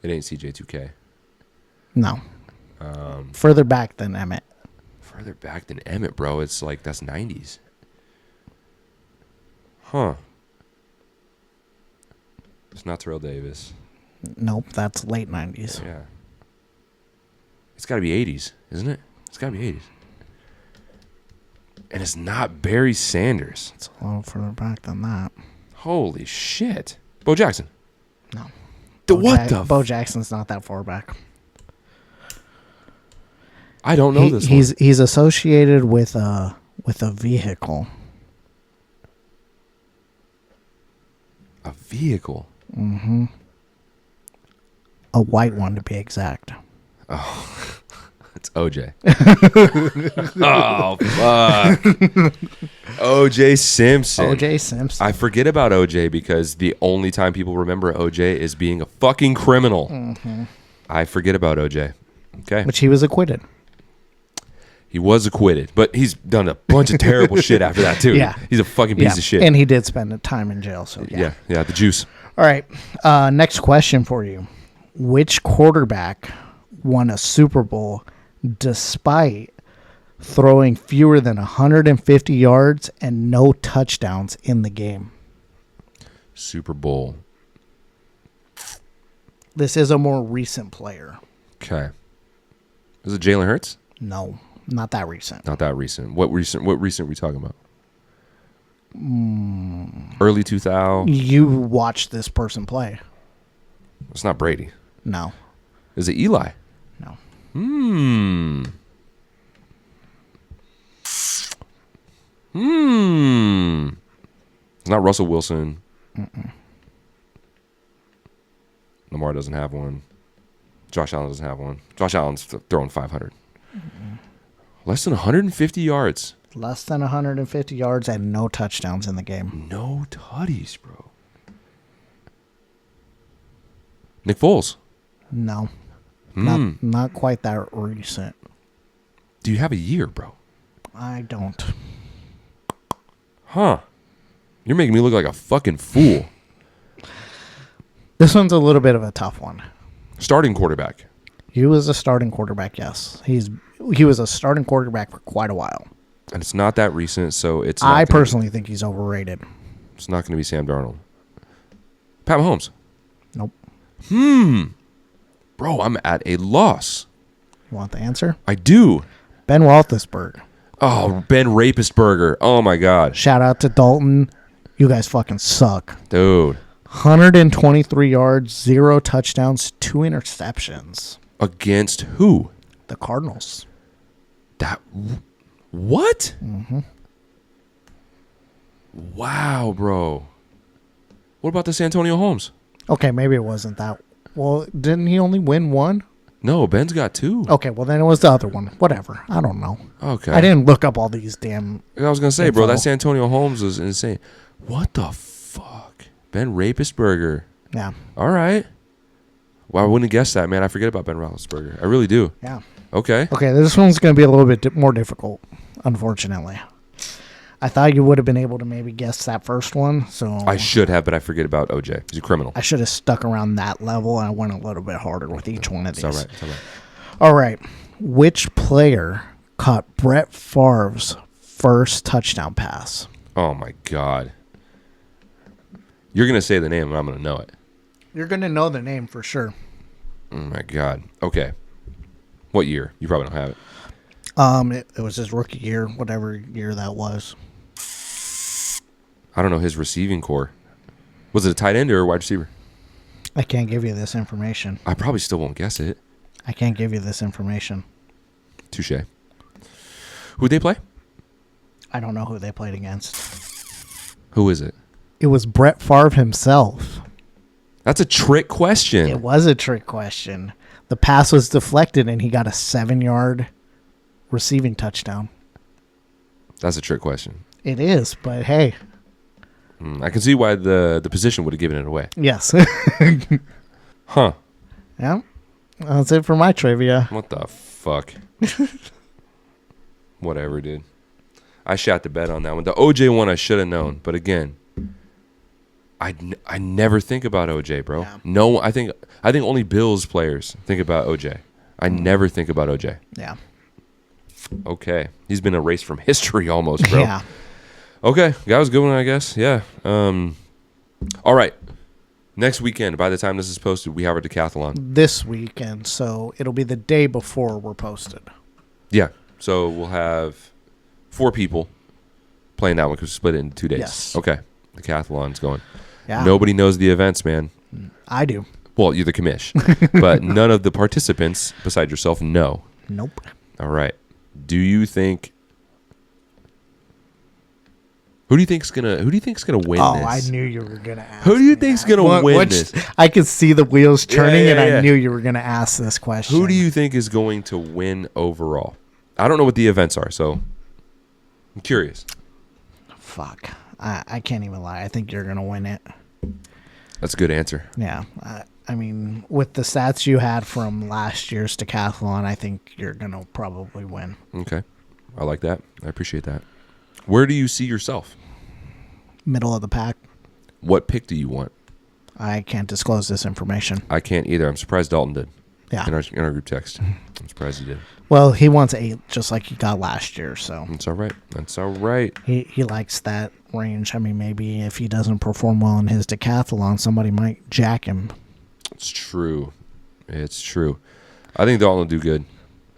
It ain't CJ2K. No. Further back than Emmett. Further back than Emmett, bro. It's like, that's 90s. Huh. It's not Terrell Davis. Nope, that's late 90s. Yeah. It's got to be 80s, isn't it? It's got to be 80s. And it's not Barry Sanders. It's a little further back than that. Holy shit. Bo Jackson. No. Bo Jackson's not that far back. I don't know this one. He's associated with a vehicle. A vehicle? Mm-hmm. A white one, to be exact. Oh, it's OJ. Oh, fuck. OJ Simpson. OJ Simpson. I forget about OJ because the only time people remember OJ is being a fucking criminal. Mm-hmm. I forget about OJ. Okay. Which he was acquitted. He was acquitted, but he's done a bunch of terrible shit after that, too. Yeah. He's a fucking piece of shit. And he did spend a time in jail, so yeah. Yeah, the juice. All right. Next question for you. Which quarterback won a Super Bowl despite throwing fewer than 150 yards and no touchdowns in the game? Super Bowl. This is a more recent player. Okay. Is it Jalen Hurts? No, not that recent. Not that recent. What recent are we talking about? Early 2000. You watched this person play. It's not Brady. No. Is it Eli? No. It's not Russell Wilson. Lamar doesn't have one. Josh Allen doesn't have one. Josh Allen's throwing 500. Less than 150 yards. Less than 150 yards and no touchdowns in the game. No tutties, bro. Nick Foles. No. Not quite that recent. Do you have a year, bro? I don't. Huh. You're making me look like a fucking fool. This one's a little bit of a tough one. Starting quarterback. He was a starting quarterback, yes. He was a starting quarterback for quite a while. And it's not that recent, so it's I personally think he's overrated. It's not going to be Sam Darnold. Pat Mahomes. Nope. Bro, I'm at a loss. You want the answer? I do. Ben Roethlisberger. Oh, Ben Rapistburger. Oh, my God. Shout out to Dalton. You guys fucking suck. Dude. 123 yards, 0 touchdowns, 2 interceptions. Against who? The Cardinals. What? Mm-hmm. Wow, bro. What about this Antonio Holmes? Okay, maybe it wasn't that. Well, didn't he only win one? No, Ben's got 2. Okay, well, then it was the other one. Whatever. I don't know. Okay. I didn't look up all these damn... I was going to say, info. bro, that Antonio Holmes is insane. What the fuck? Ben Rapistburger. Yeah. All right. Well, I wouldn't have guessed that, man. I forget about Ben Roethlisberger. I really do. Yeah. Okay. Okay, this one's going to be a little bit more difficult, unfortunately. I thought you would have been able to maybe guess that first one, so... I should have, but I forget about OJ. He's a criminal. I should have stuck around that level, and I went a little bit harder with each one of these. It's all right. It's all right. All right. Which player caught Brett Favre's first touchdown pass? Oh, my God. You're going to say the name, and I'm going to know it. You're going to know the name for sure. Oh, my God. Okay. What year? You probably don't have it. It was his rookie year, whatever year that was. I don't know his receiving core. Was it a tight end or a wide receiver? I can't give you this information. I probably still won't guess it. I can't give you this information. Touche. Who'd they play? I don't know who they played against. Who is it? It was Brett Favre himself. That's a trick question. It was a trick question. The pass was deflected, and he got a 7-yard receiving touchdown. That's a trick question. It is, but hey. I can see why the position would have given it away. Yes. Huh. Yeah. That's it for my trivia. What the fuck? Whatever, dude. I shot the bet on that one. The OJ one I should have known, but again, I never think about OJ, bro. Yeah. No, I think only Bills players think about OJ. I never think about OJ. Yeah. Okay. He's been erased from history almost, bro. Yeah. Okay. That was a good one, I guess. Yeah. All right. Next weekend, by the time this is posted, we have our decathlon. This weekend, so it'll be the day before we're posted. Yeah. So we'll have 4 people playing that one because we split it into 2 days. Yes. Okay. Decathlon's going. Yeah. Nobody knows the events, man. I do. Well, you're the commish. But none of the participants, besides yourself, know. Nope. All right. Do you think... Who do you think's gonna win this? I knew you were gonna ask. Who do you think's gonna win this? I could see the wheels turning, and yeah. I knew you were gonna ask this question. Who do you think is going to win overall? I don't know what the events are, so I'm curious. Fuck. I can't even lie. I think you're gonna win it. That's a good answer. Yeah. I mean, with the stats you had from last year's decathlon, I think you're gonna probably win. Okay. I like that. I appreciate that. Where do you see yourself? Middle of the pack. What pick do you want? I can't disclose this information. I can't either. I'm surprised Dalton did. Yeah. In our group text. I'm surprised he did. Well, he wants 8, just like he got last year. So That's all right. That's all right. he likes that range. I mean, maybe if he doesn't perform well in his decathlon, somebody might jack him. It's true. It's true. I think Dalton will do good.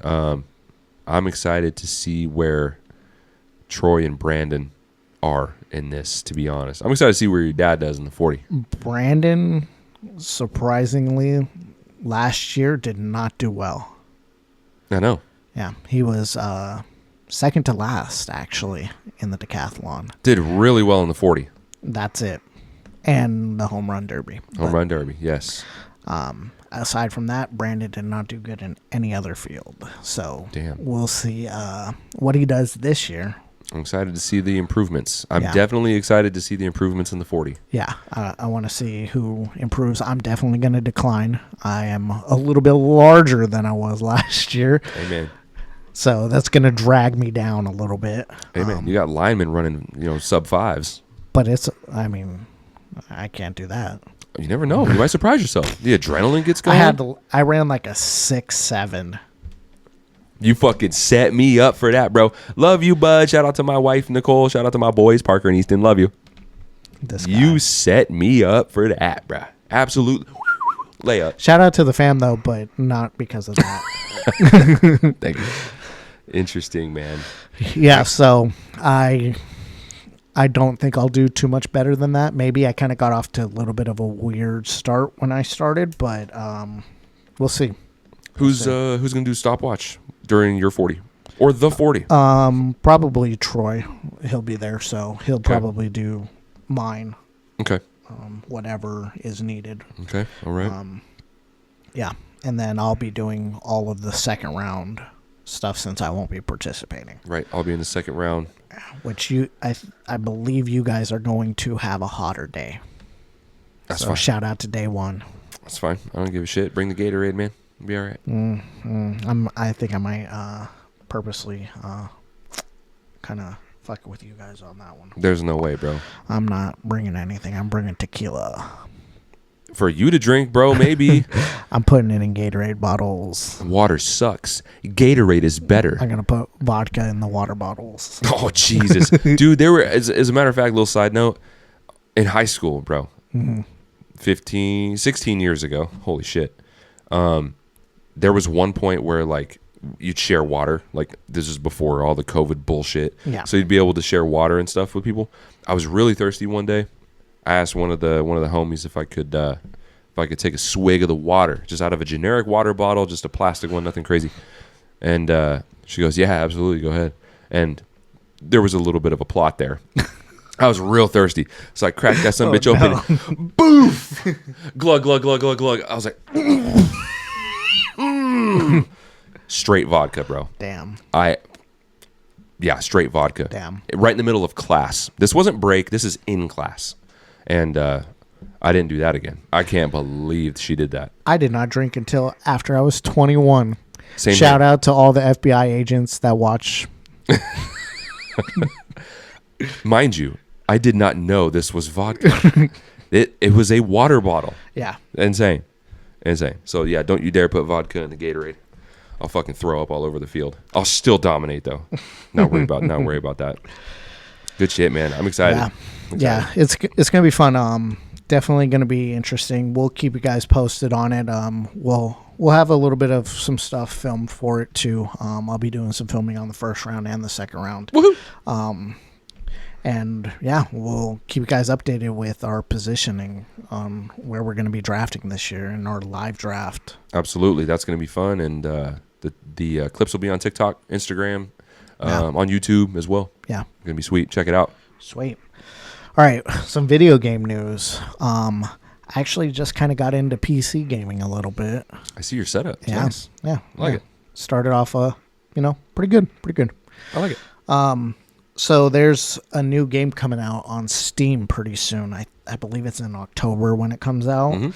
I'm excited to see where Troy and Brandon are in this, to be honest. I'm excited to see where your dad does in the 40. Brandon, surprisingly, last year did not do well. I know. Yeah, he was second to last, actually, in the decathlon. Did really well in the 40. That's it. And the home run derby. Home run derby, yes. Aside from that, Brandon did not do good in any other field. So Damn. We'll see what he does this year. I'm excited to see the improvements. I'm Yeah. definitely excited to see the improvements in the 40. Yeah, I want to see who improves. I'm definitely going to decline. I am a little bit larger than I was last year. Amen. So that's going to drag me down a little bit. Amen. You got linemen running, sub 5s. But I can't do that. You never know. You might surprise yourself. The adrenaline gets going. I ran like a 6.7. You fucking set me up for that, bro. Love you, bud. Shout out to my wife, Nicole. Shout out to my boys, Parker and Easton. Love you. This guy. You set me up for that, bruh. Absolute layup. Shout out to the fam though, but not because of that. Thank you. Interesting, man. Yeah, so I don't think I'll do too much better than that. Maybe I kind of got off to a little bit of a weird start when I started, but we'll see. Who's gonna do stopwatch during your 40 or the 40? Probably Troy. He'll be there, so he'll probably do mine. Okay. Whatever is needed. Okay. All right. Yeah, and then I'll be doing all of the second round stuff since I won't be participating. Right. I'll be in the second round. Which I believe you guys are going to have a hotter day. That's so fine. Shout out to day one. That's fine. I don't give a shit. Bring the Gatorade, man. It'll be all right. I think I might purposely kind of fuck with you guys on that one. There's no way, bro. I'm not bringing anything. I'm bringing tequila. For you to drink, bro, maybe. I'm putting it in Gatorade bottles. Water sucks. Gatorade is better. I'm going to put vodka in the water bottles. Oh, Jesus. Dude, there were, as a matter of fact, little side note, in high school, bro, 16 years ago, holy shit, there was one point where, like, you'd share water. Like, this is before all the COVID bullshit. Yeah. So you'd be able to share water and stuff with people. I was really thirsty one day. I asked one of the homies if I could take a swig of the water, just out of a generic water bottle, just a plastic one, nothing crazy. And she goes, "Yeah, absolutely, go ahead." And there was a little bit of a plot there. I was real thirsty, so I cracked that son bitch open. Boof! Glug, glug, glug, glug, glug. I was like, straight vodka, bro. Damn. Straight vodka. Damn. Right in the middle of class. This wasn't break. This is in class. And I didn't do that again. I can't believe she did that. I did not drink until after I was 21. Same Shout here. out to all the FBI agents that watch. Mind you, I did not know this was vodka. It was a water bottle. Yeah. Insane. So yeah, don't you dare put vodka in the Gatorade. I'll fucking throw up all over the field. I'll still dominate though. Not worry about that. Good shit, man. I'm excited. Yeah, it's gonna be fun. Definitely gonna be interesting. We'll keep you guys posted on it. We'll have a little bit of some stuff filmed for it too. I'll be doing some filming on the first round and the second round. Woohoo! And yeah, we'll keep you guys updated with our positioning on where we're gonna be drafting this year in our live draft. Absolutely, that's gonna be fun, and the clips will be on TikTok, Instagram, on YouTube as well. Yeah, gonna be sweet. Check it out. Sweet. All right, some video game news. I actually just kind of got into PC gaming a little bit. I see your setup. It's Yeah, nice. yeah, I like it. Started off, pretty good. I like it. So there's a new game coming out on Steam pretty soon. I believe it's in October when it comes out.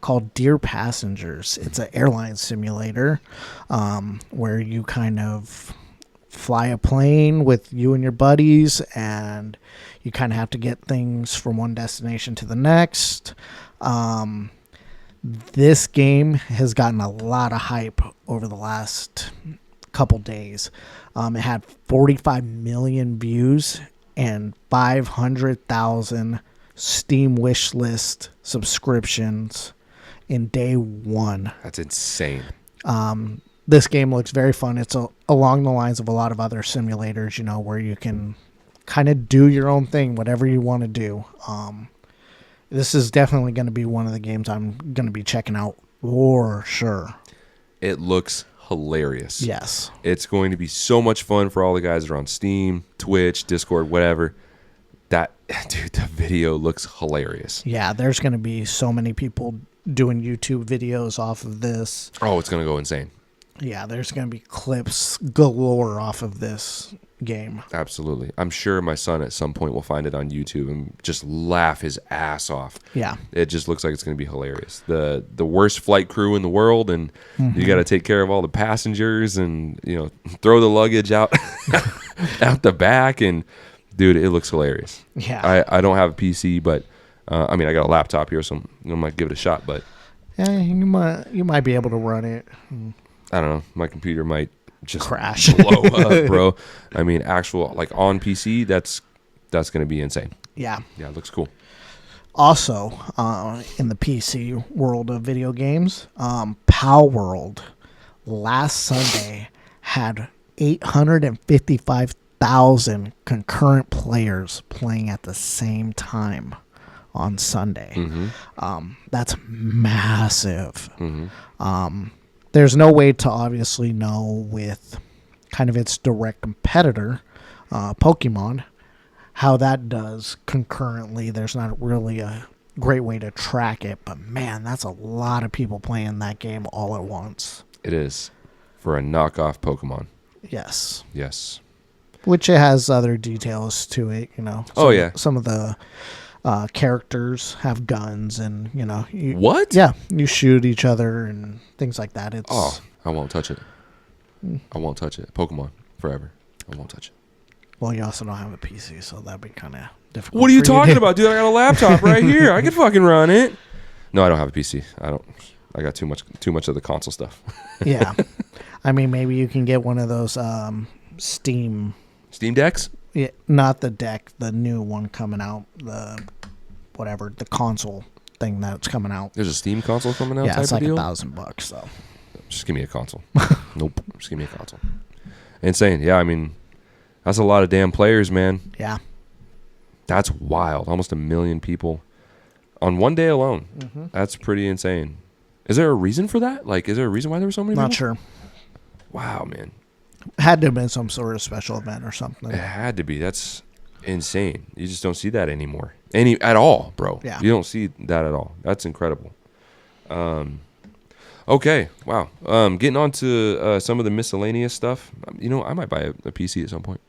Called Dear Passengers. It's an airline simulator where you kind of fly a plane with you and your buddies, and you kind of have to get things from one destination to the next. This game has gotten a lot of hype over the last couple days. It had 45 million views and 500,000 Steam wish list subscriptions in day one. That's insane. This game looks very fun. It's along the lines of a lot of other simulators, where you can kind of do your own thing, whatever you want to do. This is definitely going to be one of the games I'm going to be checking out for sure. It looks hilarious. Yes. It's going to be so much fun for all the guys that are on Steam, Twitch, Discord, whatever. Dude, the video looks hilarious. Yeah, there's going to be so many people doing YouTube videos off of this. Oh, it's going to go insane. Yeah, there's going to be clips galore off of this game. Absolutely. I'm sure my son at some point will find it on YouTube and just laugh his ass off. Yeah. It just looks like it's going to be hilarious. The worst flight crew in the world, and you got to take care of all the passengers and, throw the luggage out out the back. And, dude, it looks hilarious. Yeah. I don't have a PC, but, I got a laptop here, so I might give it a shot. But yeah, you might be able to run it. I don't know. My computer might just crash, blow up, bro. Actual, like, on PC, that's That's going to be insane. Yeah. Yeah, it looks cool. Also, in the PC world of video games, Power World last Sunday had 855,000 concurrent players playing at the same time on Sunday. That's massive. There's no way to obviously know with kind of its direct competitor, Pokemon, how that does concurrently. There's not really a great way to track it, but man, that's a lot of people playing that game all at once. It is for a knockoff Pokemon. Yes. Yes. Which it has other details to it, Some of the characters have guns and, What? Yeah, you shoot each other and things like that. I won't touch it. I won't touch it. Pokemon forever. I won't touch it. Well, you also don't have a PC, so that'd be kind of difficult. What are you talking about, dude? I got a laptop right here. I can fucking run it. No, I don't have a PC. I got too much of the console stuff. Yeah. I mean, maybe you can get one of those Steam decks? Yeah, not the deck, the new one coming out, the console thing that's coming out. There's a Steam console coming out. Yeah, type it's like of deal? $1,000. So just give me a console. Nope, just give me a console. Insane. Yeah, I mean, that's a lot of damn players, man. Yeah, that's wild. Almost 1 million people on one day alone. That's pretty insane. Is there a reason for that? Like, is there a reason why there were so many people? Not sure. Wow, man. Had to have been some sort of special event or something. It had to be. That's insane. You just don't see that anymore. At all, bro. Yeah. You don't see that at all. That's incredible. Okay. Wow. Getting on to some of the miscellaneous stuff. I might buy a PC at some point.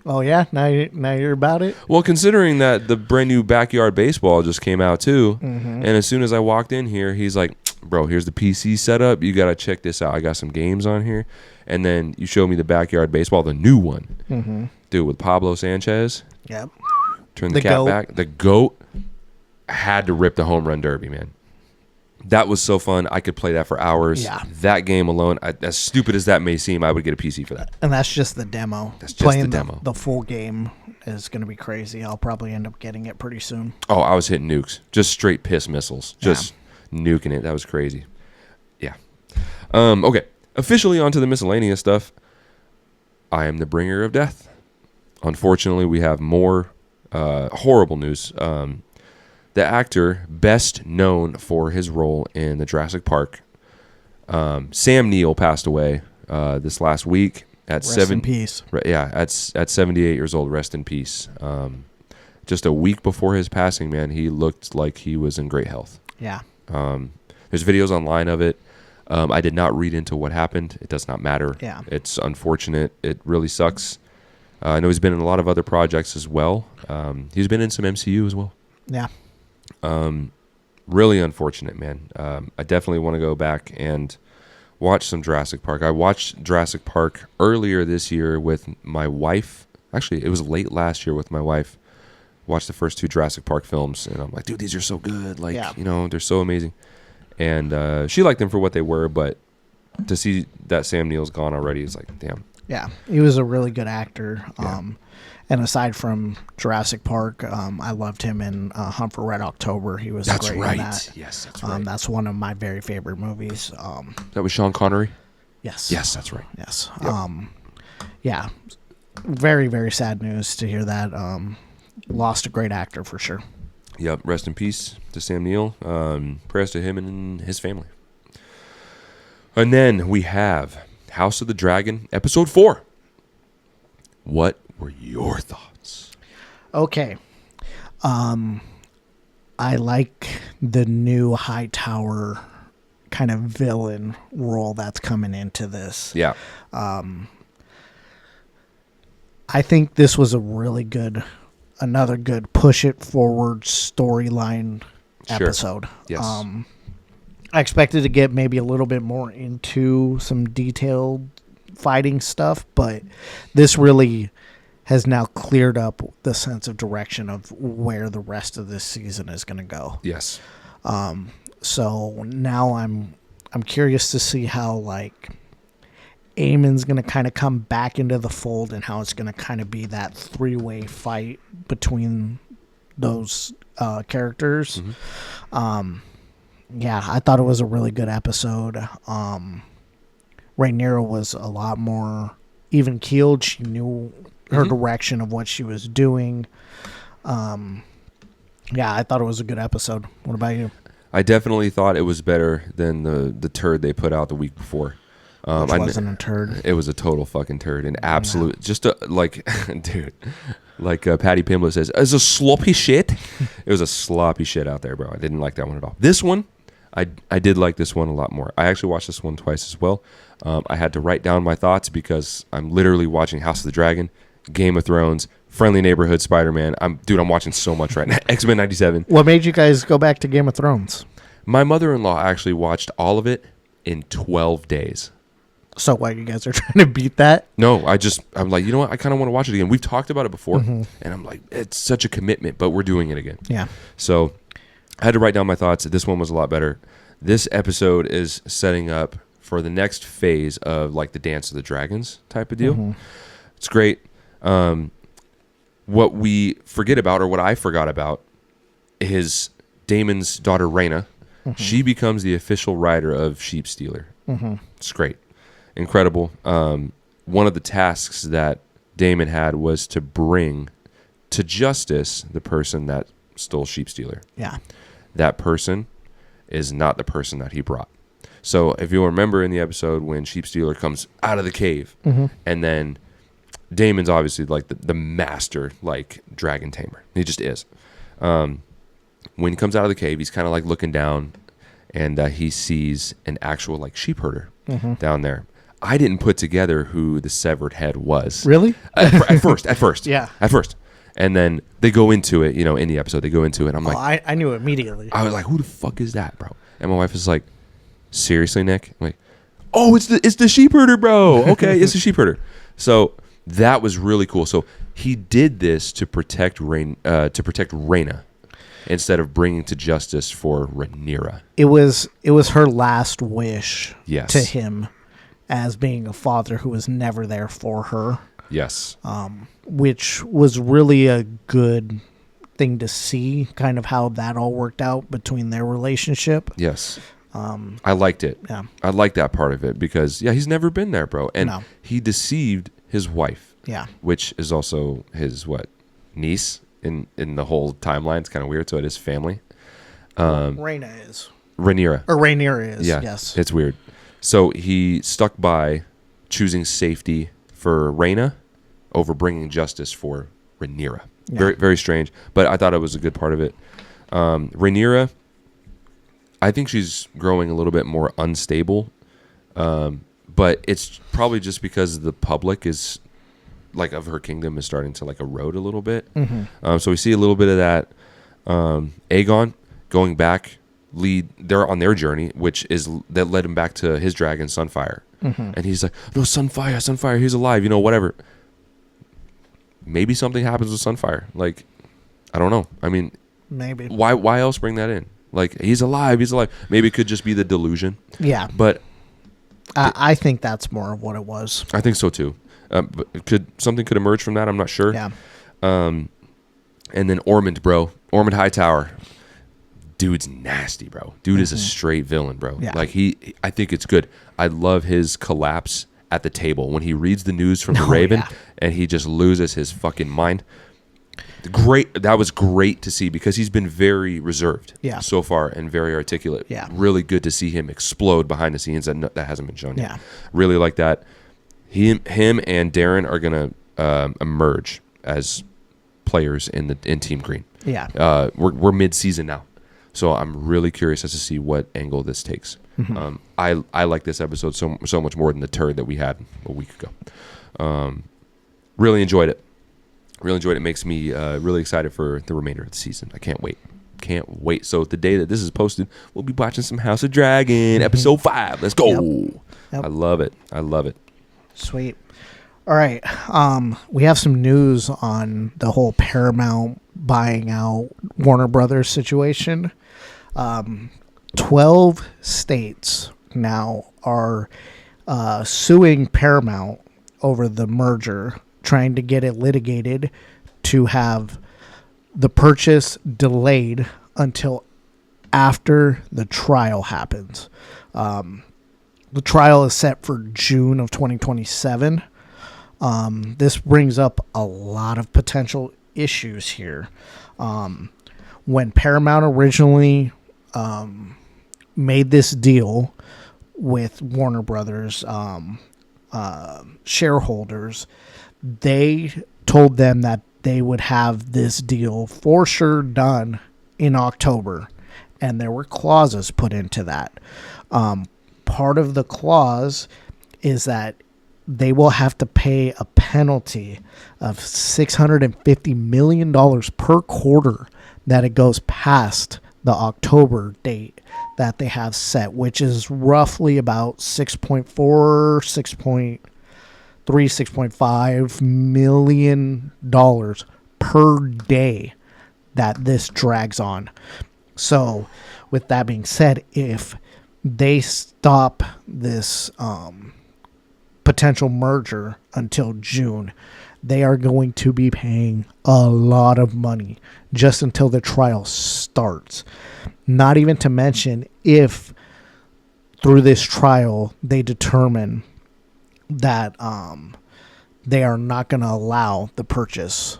Oh, yeah? Now you're about it? Well, considering that the brand new Backyard Baseball just came out, too, and as soon as I walked in here, he's like, bro, here's the PC setup. You got to check this out. I got some games on here. And then you show me the Backyard Baseball, the new one. Dude, with Pablo Sanchez. Yep. Turn the cat back. The GOAT had to rip the home run derby, man. That was so fun. I could play that for hours. Yeah. That game alone, as stupid as that may seem, I would get a PC for that. And that's just the demo. That's just the demo. The full game is going to be crazy. I'll probably end up getting it pretty soon. Oh, I was hitting nukes. Just straight piss missiles. Just nuking it. That was crazy. Yeah. Okay. Officially onto the miscellaneous stuff. I am the bringer of death. Unfortunately, we have more horrible news. The actor best known for his role in the Jurassic Park, Sam Neill, passed away this last week at Rest in peace. Yeah, at 78 years old. Rest in peace. Just a week before his passing, man, he looked like he was in great health. Yeah. There's videos online of it. I did not read into what happened. It does not matter. Yeah. It's unfortunate. It really sucks. I know he's been in a lot of other projects as well. He's been in some MCU as well. Yeah. Really unfortunate, man. I definitely want to go back and watch some Jurassic Park. I watched Jurassic Park earlier this year with my wife. Actually, it was late last year with my wife. Watched the first 2 Jurassic Park films, and I'm like, dude, these are so good. Like, they're so amazing. And she liked them for what they were, but to see that Sam Neill's gone already is like, damn. Yeah, he was a really good actor. And aside from Jurassic Park, I loved him in Hunt for Red October. He was great in that. Yes, that's right. That's one of my very favorite movies. That was Sean Connery? Yes. Yes, that's right. Yes. Yep. Yeah. Very, very sad news to hear that. Lost a great actor for sure. Yep. Rest in peace to Sam Neill. Prayers to him and his family. And then we have House of the Dragon, Episode 4. What were your thoughts? Okay. I like the new Hightower kind of villain role that's coming into this. Yeah. I think this was a really another good push it forward storyline episode. Yes. I expected to get maybe a little bit more into some detailed fighting stuff, but this really has now cleared up the sense of direction of where the rest of this season is going to go. Yes. So now I'm curious to see how Eamon's going to kind of come back into the fold and how it's going to kind of be that three-way fight between those characters. Yeah, I thought it was a really good episode. Rhaenyra was a lot more even-keeled. She knew her direction of what she was doing. Yeah, I thought it was a good episode. What about you? I definitely thought it was better than the turd they put out the week before. Which wasn't a turd. It was a total fucking turd. An absolute, just a, like, dude, like Patty Pimblett says, it's a sloppy shit. It was a sloppy shit out there, bro. I didn't like that one at all. This one, I did like this one a lot more. I actually watched this one twice as well. I had to write down my thoughts because I'm literally watching House of the Dragon, Game of Thrones, Friendly Neighborhood Spider-Man. I'm watching so much right now. X-Men 97. What made you guys go back to Game of Thrones? My mother-in-law actually watched all of it in 12 days. So what, you guys are trying to beat that? No, I'm like, you know what? I kind of want to watch it again. We've talked about it before, and I'm like, it's such a commitment, but we're doing it again. Yeah. So I had to write down my thoughts. This one was a lot better. This episode is setting up for the next phase of like the Dance of the Dragons type of deal. It's great. What we forget about, or what I forgot about, is Daemon's daughter, Rhaena. She becomes the official rider of Sheep Stealer. It's great. Incredible. One of the tasks that Daemon had was to bring to justice the person that stole Sheep Stealer. Yeah. That person is not the person that he brought. So if you'll remember in the episode when Sheep Stealer comes out of the cave, and then Daemon's obviously like the master, like dragon tamer. He just is. When he comes out of the cave, he's kind of like looking down, and he sees an actual like sheep herder down there. I didn't put together who the severed head was. Really? At first. Yeah. At first. And then they go into it, in the episode, they go into it. I'm like, I knew immediately. I was like, who the fuck is that, bro? And my wife is like, seriously, Nick? I'm like, oh, it's the sheep herder, bro. Okay, it's the sheep herder. So that was really cool. So he did this to protect Rhaena instead of bringing to justice for Rhaenyra. It was her last wish Yes. to him as being a father who was never there for her. Yes. Which was really a good thing to see, kind of how that all worked out between their relationship. Yes. I liked it. Yeah. I liked that part of it because, he's never been there, bro. And he deceived his wife. Yeah. Which is also his, niece in the whole timeline. It's kind of weird. So it is family. Rhaena is. Rhaenyra. Or Rhaenyra is, Yeah, yes. it's weird. So he stuck by choosing safety for Rhaena over bringing justice for Rhaenyra. Yeah. Very, very strange, but I thought it was a good part of it. Rhaenyra, I think she's growing a little bit more unstable, but it's probably just because the public is, like, of her kingdom is starting to, like, erode a little bit. So we see a little bit of that. Aegon going back, they're on their journey, that led him back to his dragon Sunfire. And he's like, no, Sunfire, he's alive, whatever. Maybe something happens with Sunfire. Like, I don't know. I mean, maybe. Why else bring that in? Like, he's alive. Maybe it could just be the delusion. Yeah. But I think that's more of what it was. I think so too. But something could emerge from that? I'm not sure. Yeah. And then Ormond, bro. Ormond Hightower. Dude's nasty, bro. Dude is a straight villain, bro. Yeah. Like I think it's good. I love his collapse at the table when he reads the news from the Raven and he just loses his fucking mind. Great. That was great to see because he's been very reserved so far and very articulate. Yeah. Really good to see him explode behind the scenes that hasn't been shown yet. Yeah. Really like that. Him and Darren are going to emerge as players in Team Green. Yeah. We're mid-season now. So I'm really curious as to see what angle this takes. I like this episode so much more than the turd that we had a week ago. Really enjoyed it. It makes me really excited for the remainder of the season. I can't wait. So the day that this is posted, we'll be watching some House of Dragon, episode 5. Let's go. Yep. I love it. Sweet. All right. We have some news on the whole Paramount buying out Warner Brothers situation. 12 states now are suing Paramount over the merger, trying to get it litigated to have the purchase delayed until after the trial happens. The trial is set for June of 2027. This brings up a lot of potential issues here. When Paramount originally made this deal with Warner Brothers shareholders, they told them that they would have this deal for sure done in October, and there were clauses put into that. Part of the clause is that they will have to pay a penalty of $650 million per quarter that it goes past the October date that they have set, which is roughly about $6.5 million per day that this drags on. So with that being said, if they stop this potential merger until June, they are going to be paying a lot of money just until the trial starts. Not even to mention if through this trial they determine that they are not going to allow the purchase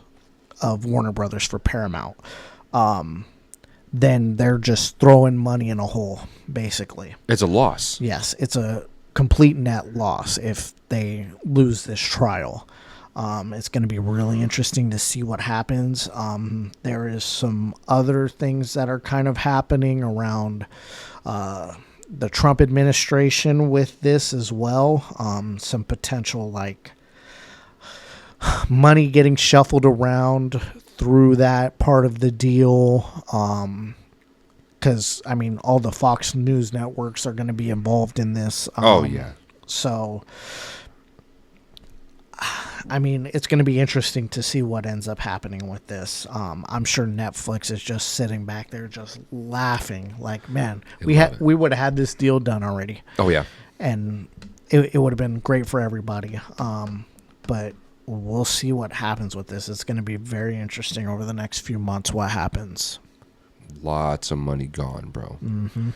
of Warner Brothers for Paramount, then they're just throwing money in a hole, basically. It's a loss. Yes, it's a complete net loss if they lose this trial. It's going to be really interesting to see what happens. There is some other things that are kind of happening around the Trump administration with this as well. Some potential like money getting shuffled around through that part of the deal. Because, I mean, all the Fox News networks are going to be involved in this. So, I mean, it's going to be interesting to see what ends up happening with this. I'm sure Netflix is just sitting back there just laughing. Like, man, we would have had this deal done already. Oh, yeah. And it would have been great for everybody. But we'll see what happens with this. It's going to be very interesting over the next few months what happens. Lots of money gone, bro. Mm-hmm.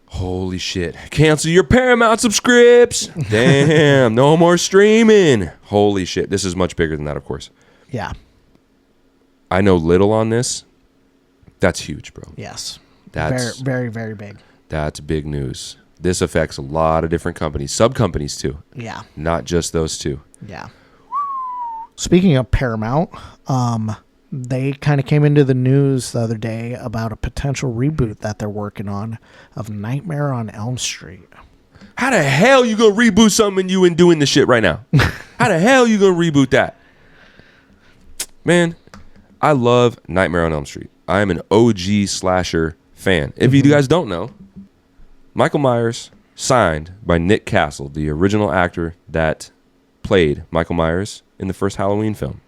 Holy shit. Cancel your Paramount subscripts. Damn, no more streaming. Holy shit. This is much bigger than that, of course. Yeah. I know little on this. That's huge, bro. Yes. That's very, very, very big. That's big news. This affects a lot of different companies, sub-companies too. Yeah. Not just those two. Yeah. Speaking of Paramount, they kind of came into the news the other day about a potential reboot that they're working on of Nightmare on Elm Street. How the hell you gonna reboot something you ain't doing this shit right now? How the hell you gonna reboot that? Man, I love Nightmare on Elm Street. I am an OG slasher fan. If you guys don't know, Michael Myers signed by Nick Castle, the original actor that played Michael Myers in the first Halloween film.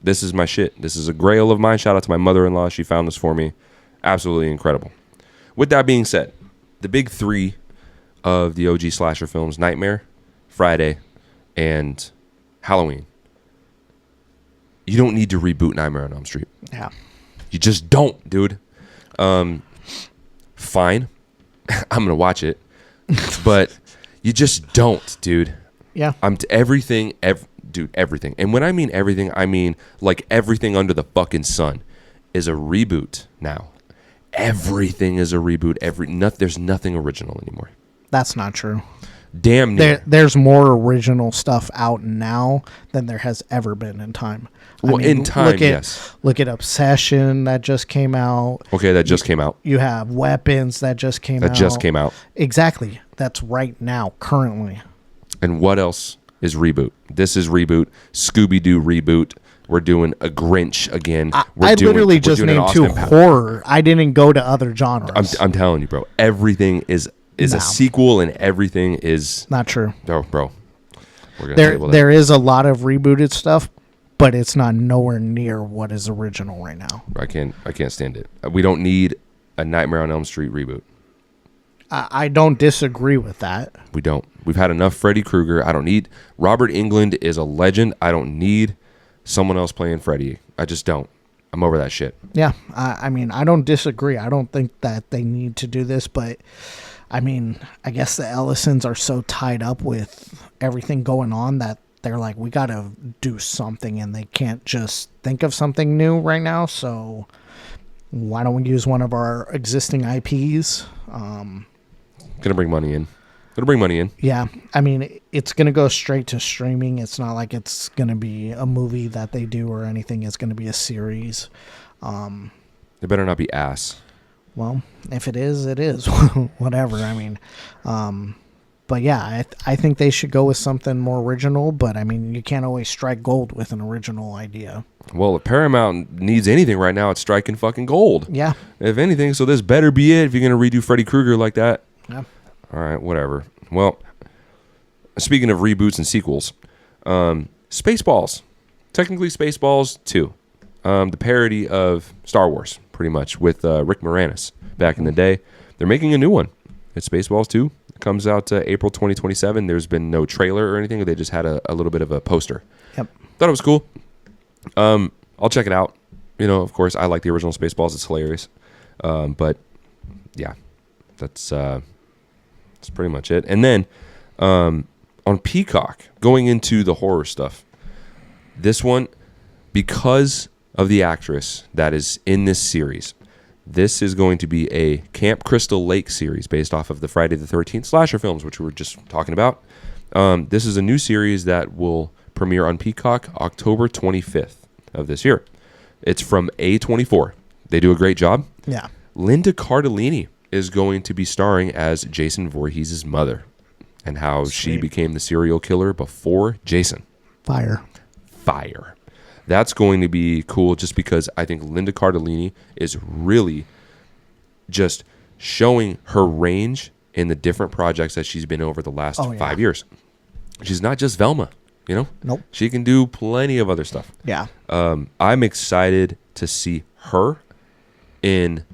This is my shit. This is a grail of mine. Shout out to my mother-in-law. She found this for me. Absolutely incredible. With that being said, the big three of the OG slasher films, Nightmare, Friday, and Halloween. You don't need to reboot Nightmare on Elm Street. Yeah. You just don't, dude. Fine. I'm going to watch it. But you just don't, dude. Yeah. Everything. And when I mean everything, I mean like everything under the fucking sun is a reboot now. Everything is a reboot. There's nothing original anymore. That's not true. Damn near. There's more original stuff out now than there has ever been in time. Well, in time, yes. Look at Obsession that just came out. Okay, that just came out. You have Weapons that just came out. That just came out. Exactly. That's right now, currently. And what else is reboot? This is reboot. Scooby-Doo reboot. We're doing a Grinch again. I literally just named two horror. I didn't go to other genres. I'm telling you, bro. Everything is a sequel, and everything is not true. No, bro. We're gonna table that. There is a lot of rebooted stuff, but it's not nowhere near what is original right now. I can't stand it. We don't need a Nightmare on Elm Street reboot. I don't disagree with that. We don't. We've had enough Freddy Krueger. I don't need... Robert Englund is a legend. I don't need someone else playing Freddy. I just don't. I'm over that shit. Yeah, I mean, I don't disagree. I don't think that they need to do this, but I mean, I guess the Ellisons are so tied up with everything going on that they're like, we got to do something, and they can't just think of something new right now. So why don't we use one of our existing IPs? Gonna bring money in. Yeah, I mean, it's gonna go straight to streaming. It's not like it's gonna be a movie that they do or anything. It's gonna be a series. It better not be ass. Well, if it is, it is. Whatever. I mean, but yeah, I think they should go with something more original. But I mean, you can't always strike gold with an original idea. Well, if Paramount needs anything right now, it's striking fucking gold. Yeah. If anything, so this better be it if you're gonna redo Freddy Krueger like that. Yeah. All right, whatever. Well, speaking of reboots and sequels, Spaceballs. Technically Spaceballs 2. The parody of Star Wars, pretty much, with Rick Moranis back in the day. They're making a new one. It's Spaceballs 2. It comes out April 2027. There's been no trailer or anything. They just had a little bit of a poster. Yep. Thought it was cool. I'll check it out. You know, of course, I like the original Spaceballs. It's hilarious. But, yeah, that's pretty much it. And then on Peacock, going into the horror stuff, this one, because of the actress that is in this series, this is going to be a Camp Crystal Lake series based off of the Friday the 13th slasher films, which we were just talking about. This is a new series that will premiere on Peacock October 25th of this year. It's from A24. They do a great job. Yeah. Linda Cardellini is going to be starring as Jason Voorhees' mother and how she became the serial killer before Jason. Fire. That's going to be cool just because I think Linda Cardellini is really just showing her range in the different projects that she's been over the last 5 years. She's not just Velma, you know? Nope. She can do plenty of other stuff. Yeah. I'm excited to see her in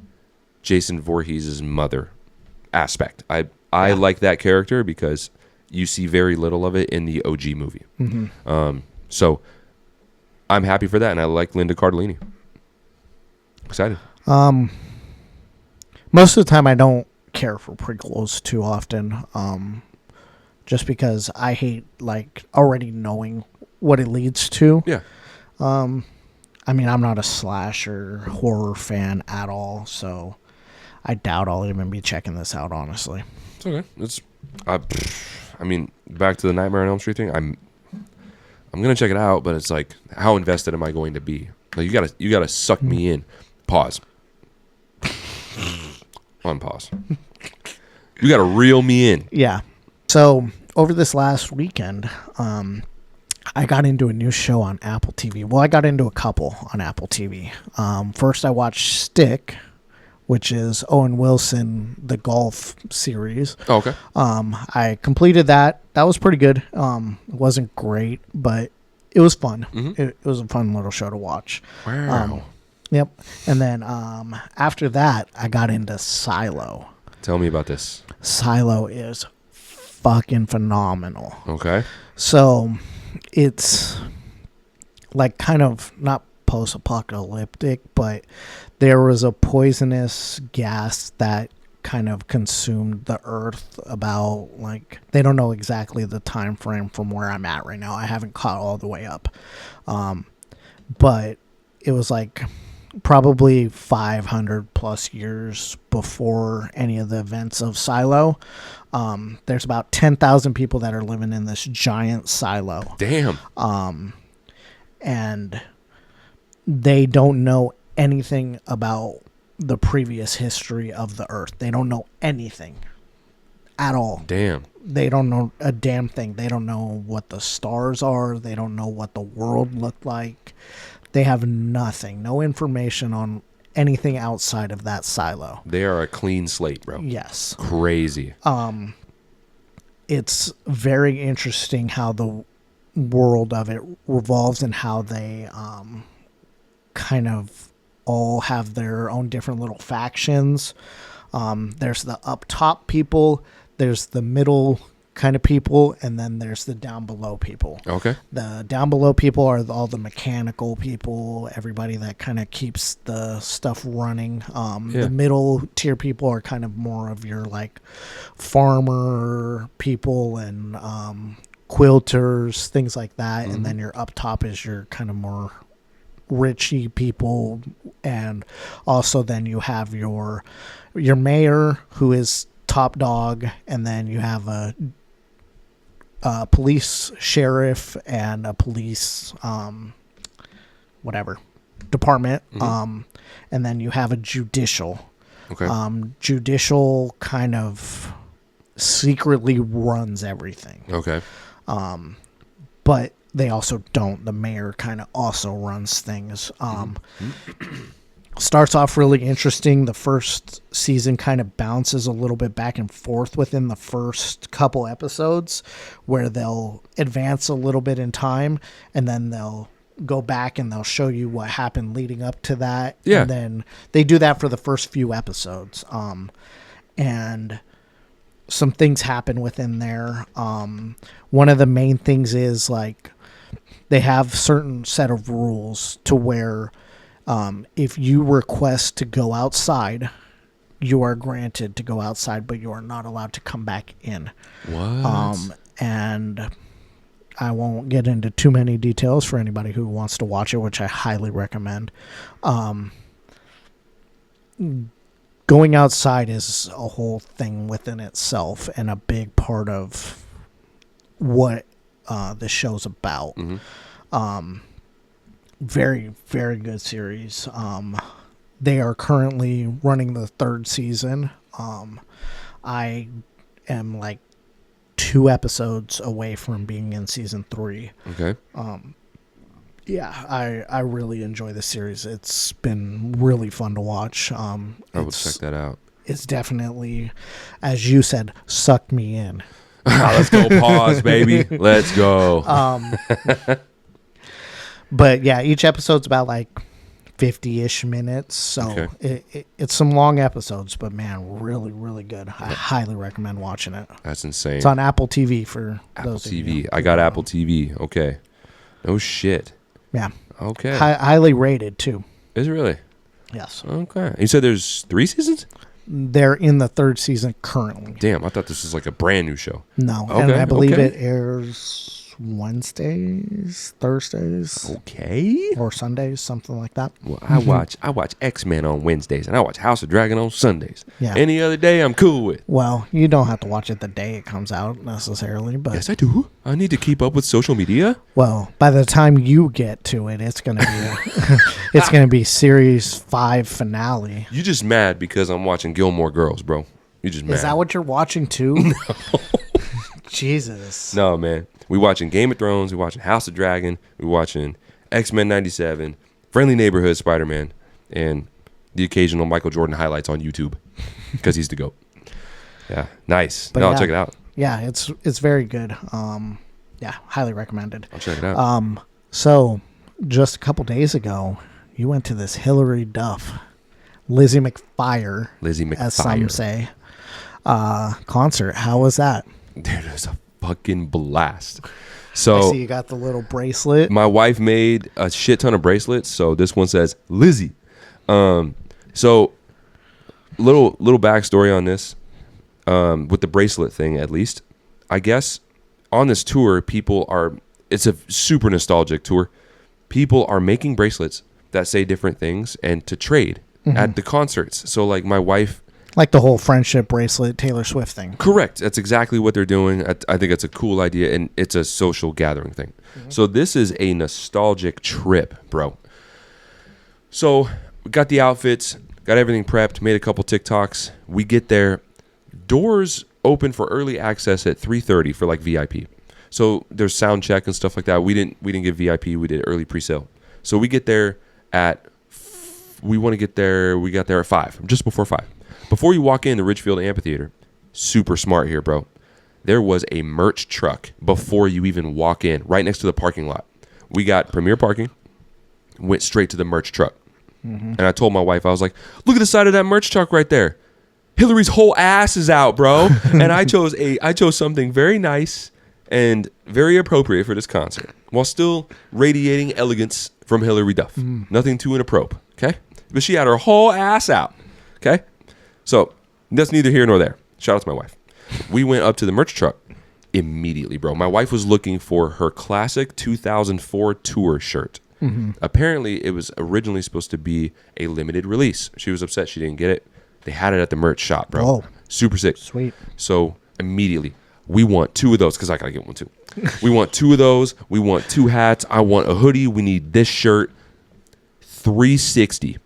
Jason Voorhees' mother aspect. I like that character because you see very little of it in the OG movie. Mm-hmm. So I'm happy for that, and I like Linda Cardellini. Excited. Most of the time I don't care for prequels too often, just because I hate like already knowing what it leads to. Yeah. I mean, I'm not a slasher horror fan at all, so I doubt I'll even be checking this out, honestly. It's okay. I mean, back to the Nightmare on Elm Street thing. I'm gonna check it out, but it's like, how invested am I going to be? Like, you gotta suck me in. Pause. Pause. You gotta reel me in. Yeah. So over this last weekend, I got into a new show on Apple TV. Well, I got into a couple on Apple TV. First, I watched Stick, which is Owen Wilson, the golf series. Oh, okay. I completed that. That was pretty good. It wasn't great, but it was fun. Mm-hmm. It was a fun little show to watch. Wow. Yep. And then after that, I got into Silo. Tell me about this. Silo is fucking phenomenal. Okay. So it's like kind of not post-apocalyptic, but there was a poisonous gas that kind of consumed the earth about, like, they don't know exactly the time frame from where I'm at right now. I haven't caught all the way up. But it was like probably 500 plus years before any of the events of Silo. There's about 10,000 people that are living in this giant silo. Damn. And they don't know anything about the previous history of the earth. They don't know anything at all. Damn. They don't know a damn thing. They don't know what the stars are. They don't know what the world looked like. They have nothing, no information on anything outside of that silo. They are a clean slate, bro. Yes. Crazy. It's very interesting how the world of it revolves and how they kind of all have their own different little factions. There's the up top people, there's the middle kind of people, and then there's the down below people. Okay. The down below people are all the mechanical people, everybody that kind of keeps the stuff running. The middle tier people are kind of more of your like farmer people and quilters, things like that. And then your up top is your kind of more richy people, and also then you have your mayor, who is top dog, and then you have a police sheriff and a police department, and then you have a judicial. Okay. Judicial kind of secretly runs everything. Okay. But they also don't. The mayor kind of also runs things. Starts off really interesting. The first season kind of bounces a little bit back and forth within the first couple episodes, where they'll advance a little bit in time, and then they'll go back and they'll show you what happened leading up to that. Yeah. And then they do that for the first few episodes. And some things happen within there. One of the main things is like they have certain set of rules to where if you request to go outside, you are granted to go outside, but you are not allowed to come back in. What? And I won't get into too many details for anybody who wants to watch it, which I highly recommend. Going outside is a whole thing within itself and a big part of what the show's about. Very, very good series. They are currently running the third season. I am like 2 episodes away from being in season 3. Okay. Yeah, I really enjoy the series. It's been really fun to watch. I will check that out. It's definitely, as you said, sucked me in. Let's go pause, baby. Let's go. But yeah, each episode's about like 50-ish minutes. So it's some long episodes, but man, really, really good. I highly recommend watching it. That's insane. It's on Apple TV for Apple those TV. of you. I got Apple TV. Okay. No shit. Yeah. Okay. Highly rated too. Is it really? Yes. Okay. You said there's 3 seasons? They're in the 3rd season currently. Damn, I thought this was like a brand new show. No. Okay, And I believe okay. it airs Wednesdays, Thursdays, Okay. or Sundays, something like that. Well, I watch X-Men on Wednesdays, and I watch House of Dragon on Sundays. Yeah. Any other day, I'm cool with. Well, you don't have to watch it the day it comes out necessarily, but Yes, I do. I need to keep up with social media. well, by the time you get to it, it's gonna be it's gonna be series 5 finale. You just mad because I'm watching Gilmore Girls, bro. You just mad. Is that what you're watching too? No. Jesus. No, man. We watching Game of Thrones. We watching House of Dragon. We watching X-Men 97, Friendly Neighborhood Spider-Man, and the occasional Michael Jordan highlights on YouTube because he's the GOAT. Yeah, nice. But I'll yeah. check it out. Yeah, it's very good. Yeah, highly recommended. I'll check it out. So just a couple days ago, you went to this Hillary Duff, Lizzie McFire, as some say, concert. How was that? Dude, it was a fucking blast. So I see you got the little bracelet. my wife made a shit ton of bracelets. So this one says Lizzie. So little backstory on this, with the bracelet thing, at least. I guess on this tour, it's a super nostalgic tour. People are making bracelets that say different things and to trade at the concerts. So like my wife, Like the whole friendship bracelet Taylor Swift thing. correct. That's exactly what they're doing. I think it's a cool idea, and it's a social gathering thing. So this is a nostalgic trip, bro. So we got the outfits, got everything prepped, made a couple TikToks. We get there. Doors open for early access at 3:30 for like VIP. So there's sound check and stuff like that. We didn't get VIP. We did early pre-sale. So we get there we got there at 5, just before 5. Before you walk in the Ridgefield Amphitheater, super smart here, bro. There was a merch truck before you even walk in, right next to the parking lot. We got premier parking, went straight to the merch truck. And I told my wife, I was like, look at the side of that merch truck right there. Hillary's whole ass is out, bro. And I chose something very nice and very appropriate for this concert, while still radiating elegance from Hillary Duff. Nothing too inappropriate, okay? But she had her whole ass out, okay? So that's neither here nor there. Shout out to my wife. We went up to the merch truck immediately, bro. My wife was looking for her classic 2004 tour shirt. Apparently, it was originally supposed to be a limited release. She was upset she didn't get it. They had it at the merch shop, bro. Oh. Super sick. Sweet. So immediately, we want 2 of those, because I got to get one too. We want 2 of those. We want 2 hats. I want a hoodie. We need this shirt. $360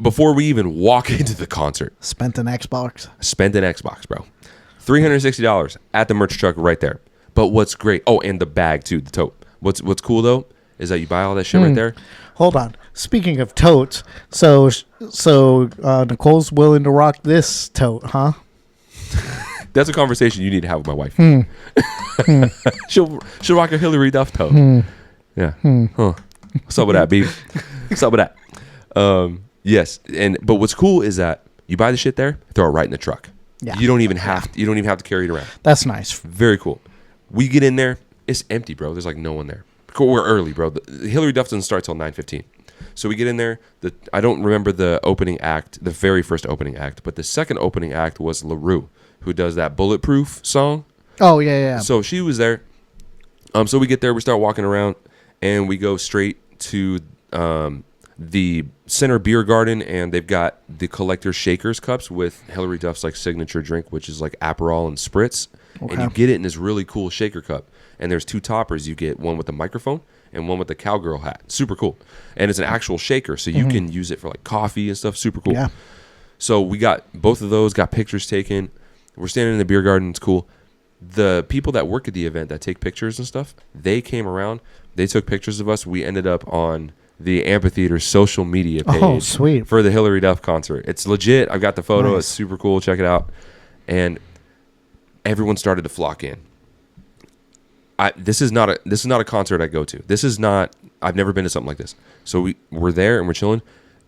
before we even walk into the concert. Spent an Xbox, bro. $360 at the merch truck right there. But what's great? Oh, and the bag too, the tote. What's cool though is that you buy all that shit right there. Hold on. Speaking of totes, so Nicole's willing to rock this tote, huh? That's a conversation you need to have with my wife. She'll rock a Hillary Duff tote. Yeah. Huh. What's up with that, B? What's up with that? Yes. But what's cool is that you buy the shit there, throw it right in the truck. Yeah. You don't even have to carry it around. That's nice. Very cool. We get in there, it's empty, bro. There's like no one there. We're early, bro. The Hillary Duff doesn't start till 9:15. So we get in there. I don't remember the opening act, the very first opening act, but the second opening act was LaRue, who does that Bulletproof song. Oh, yeah. So she was there. So we get there, we start walking around, and we go straight to the center beer garden, and they've got the collector shakers cups with Hillary Duff's like signature drink, which is like Aperol and Spritz. Okay. And you get it in this really cool shaker cup. And there's 2 toppers. You get one with the microphone and one with the cowgirl hat. Super cool. And it's an actual shaker, so you can use it for like coffee and stuff. Super cool. Yeah. So we got both of those, got pictures taken. We're standing in the beer garden. It's cool. The people that work at the event that take pictures and stuff, they came around. They took pictures of us. We ended up on the amphitheater social media page. Oh, sweet. For the Hillary Duff concert. It's legit. I've got the photo. Nice. It's super cool. Check it out. And everyone started to flock in. This is not a concert I go to. I've never been to something like this. So we're there and we're chilling.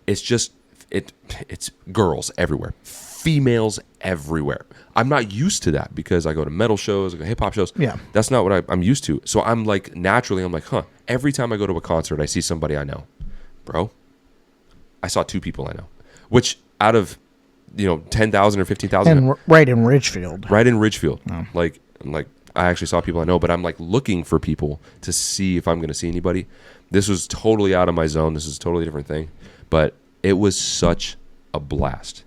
It's just it's girls everywhere, females everywhere. I'm not used to that because I go to metal shows, I go hip hop shows. Yeah, that's not what I'm used to. So I'm like naturally, huh? Every time I go to a concert, I see somebody I know, bro. I saw 2 people I know, which out of 10,000 or 15,000, and right in Ridgefield. Oh. Like I actually saw people I know, but I'm like looking for people to see if I'm going to see anybody. This was totally out of my zone. This is a totally different thing, but it was such a blast.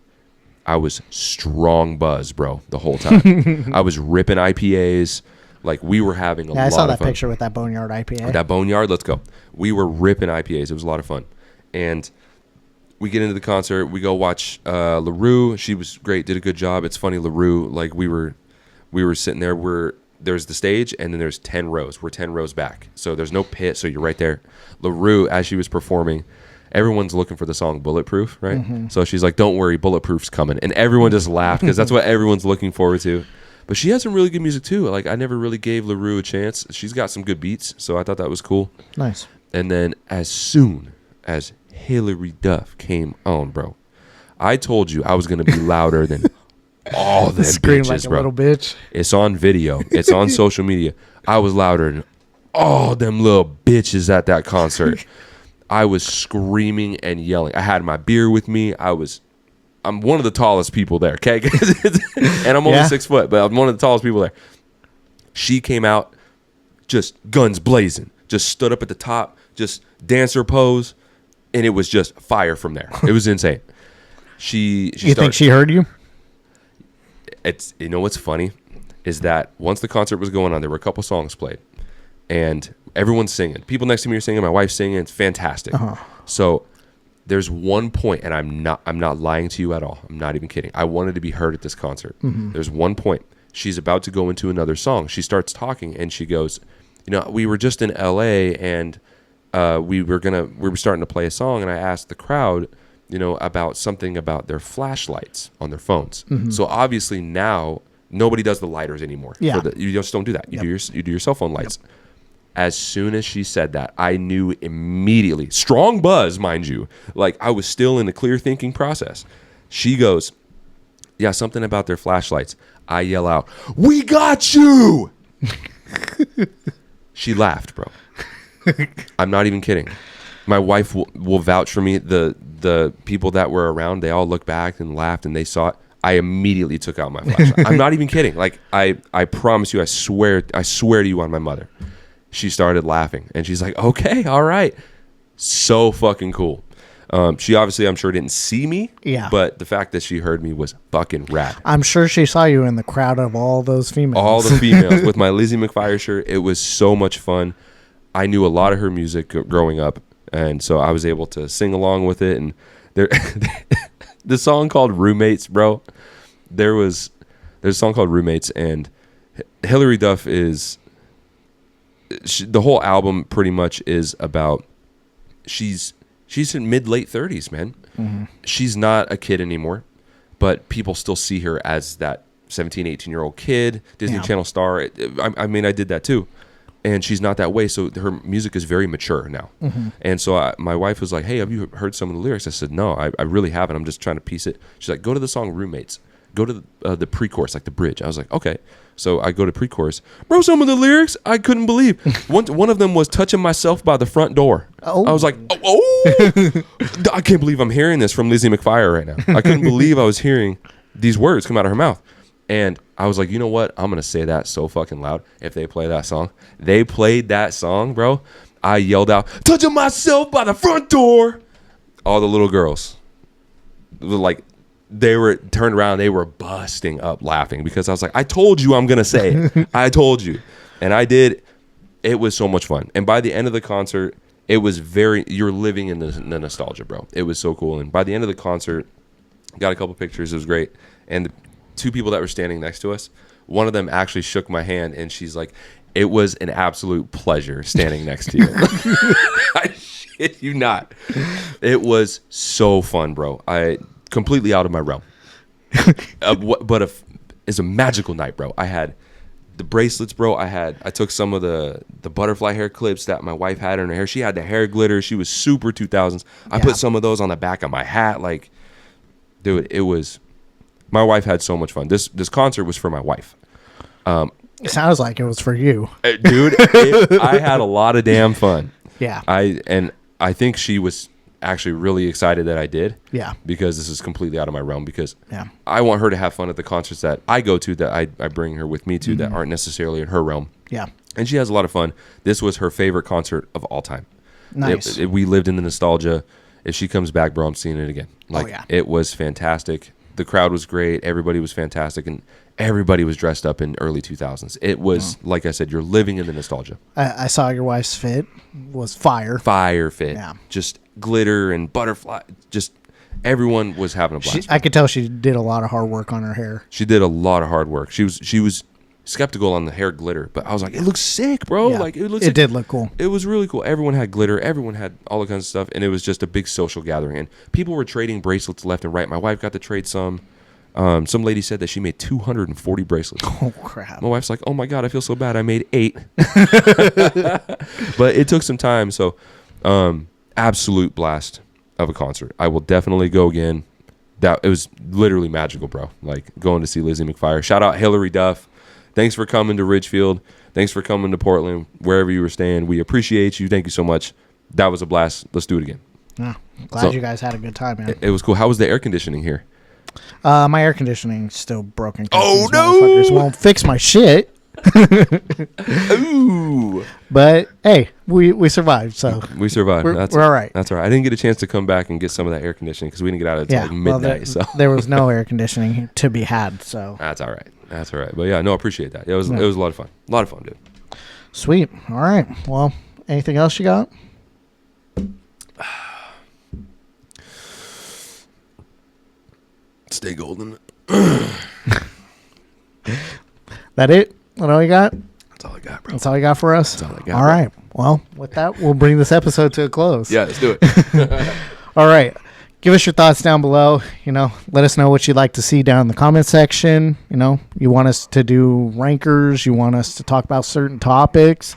I was strong buzz, bro, the whole time. I was ripping IPAs. Like we were having a lot of fun. I saw that picture with that Boneyard IPA. That Boneyard, let's go. We were ripping IPAs. It was a lot of fun. And we get into the concert. We go watch LaRue. She was great, did a good job. It's funny, LaRue, like we were sitting there. There's the stage, and then there's 10 rows. We're 10 rows back. So there's no pit, so you're right there. LaRue, as she was performing, everyone's looking for the song Bulletproof, right? Mm-hmm. So she's like, don't worry, Bulletproof's coming. And everyone just laughed because that's what everyone's looking forward to. But she has some really good music, too. Like, I never really gave LaRue a chance. She's got some good beats, so I thought that was cool. Nice. And then as soon as Hillary Duff came on, bro, I told you I was going to be louder than all them scream bitches, like a bro. Little bitch. It's on video. It's on social media. I was louder than all them little bitches at that concert. I was screaming and yelling. I had my beer with me. I'm one of the tallest people there, okay? And I'm only 6 foot, but I'm one of the tallest people there. She came out, just guns blazing, just stood up at the top, just dancer pose, and it was just fire from there. It was insane. You think she heard you? It's what's funny is that once the concert was going on, there were a couple songs played, and everyone's singing. People next to me are singing. My wife's singing. It's fantastic. Uh-huh. So there's one point, and I'm not lying to you at all. I'm not even kidding. I wanted to be heard at this concert. Mm-hmm. There's one point. She's about to go into another song. She starts talking, and she goes, we were just in L.A. and we were starting to play a song, and I asked the crowd, about something about their flashlights on their phones. Mm-hmm. So obviously now nobody does the lighters anymore. Yeah. You just don't do that. You do your cell phone lights. Yep. As soon as she said that, I knew immediately. Strong buzz, mind you. Like I was still in the clear thinking process. She goes, Yeah, something about their flashlights. I yell out, "We got you!" She laughed, bro. I'm not even kidding. My wife will vouch for me. The people that were around, they all looked back and laughed, and they saw it. I immediately took out my flashlight. I'm not even kidding. Like, I promise you, I swear to you on my mother. She started laughing, and she's like, "Okay, all right." So fucking cool. She obviously, I'm sure, didn't see me. Yeah. But the fact that she heard me was fucking rad. I'm sure she saw you in the crowd of all those females. All the females with my Lizzie McFire shirt. It was so much fun. I knew a lot of her music growing up, and so I was able to sing along with it. And there, the song called "Roommates," bro. There's a song called "Roommates," and Hilary Duff is. The whole album pretty much is about. She's in mid-late 30s, man. Mm-hmm. She's not a kid anymore, but people still see her as that 17, 18-year-old kid, Disney Channel star. I mean, I did that too. And she's not that way, so her music is very mature now. Mm-hmm. And so my wife was like, "Hey, have you heard some of the lyrics?" I said, "No, I really haven't. I'm just trying to piece it." She's like, "Go to the song Roommates. Go to the pre-chorus, like the bridge." I was like, "Okay." So I go to pre-chorus. Bro, some of the lyrics I couldn't believe. One of them was "touching myself by the front door." Oh. I was like, oh. I can't believe I'm hearing this from Lizzie McFire right now. I couldn't believe I was hearing these words come out of her mouth. And I was like, you know what? I'm going to say that so fucking loud if they play that song. They played that song, bro. I yelled out, "Touching myself by the front door." All the little girls, like, they were turned around. They were busting up laughing because I was like, "I told you I'm going to say it. I told you." And I did. It was so much fun. And by the end of the concert, it was you're living in the nostalgia, bro. It was so cool. And by the end of the concert, got a couple pictures. It was great. And the two people that were standing next to us, one of them actually shook my hand, and she's like, "It was an absolute pleasure standing next to you." I shit you not. It was so fun, bro. Completely out of my realm. But it's a magical night, bro. I had the bracelets, bro. I took some of the butterfly hair clips that my wife had in her hair. She had the hair glitter. She was super 2000s. I put some of those on the back of my hat. Like, dude, it was. My wife had so much fun. This concert was for my wife. It sounds like it was for you, dude. I had a lot of damn fun. Yeah. I think she was actually really excited that I did. Yeah. Because this is completely out of my realm. Because I want her to have fun at the concerts that I go to, that I bring her with me to, that aren't necessarily in her realm. Yeah. And she has a lot of fun. This was her favorite concert of all time. Nice. We lived in the nostalgia. If she comes back, bro, I'm seeing it again. Like, it was fantastic. The crowd was great. Everybody was fantastic. And everybody was dressed up in early 2000s. It was, like I said, you're living in the nostalgia. I saw your wife's fit was fire. Fire fit. Yeah. Just glitter and butterfly. Just everyone was having a blast. I could tell she did a lot of hard work on her hair. She did a lot of hard work. She was skeptical on the hair glitter, but I was like, it looks sick, bro. Yeah. Like, it did look cool. It was really cool. Everyone had glitter. Everyone had all the kinds of stuff, and it was just a big social gathering. And people were trading bracelets left and right. My wife got to trade some. Some lady said that she made 240 bracelets. Oh, crap. My wife's like, "Oh, my God, I feel so bad. I made 8. But it took some time. So, absolute blast of a concert. I will definitely go again. It was literally magical, bro. Like, going to see Lizzie McFire. Shout out Hilary Duff. Thanks for coming to Ridgefield. Thanks for coming to Portland, wherever you were staying. We appreciate you. Thank you so much. That was a blast. Let's do it again. Yeah, glad you guys had a good time, man. It was cool. How was the air conditioning here? My air conditioning's still broken. Oh, no! Motherfuckers won't fix my shit. Ooh. But, hey, we survived, so. We survived. We're all right. That's all right. I didn't get a chance to come back and get some of that air conditioning because we didn't get out until like midnight. There was no air conditioning to be had, so. That's all right. But, yeah, no, I appreciate that. It was a lot of fun. A lot of fun, dude. Sweet. All right. Well, anything else you got? Stay golden. That it? That all you got? That's all I got, bro. That's all you got for us? That's all I got. All right. Well, with that, we'll bring this episode to a close. Yeah, let's do it. All right. Give us your thoughts down below. Let us know what you'd like to see down in the comment section. You want us to do rankers. You want us to talk about certain topics.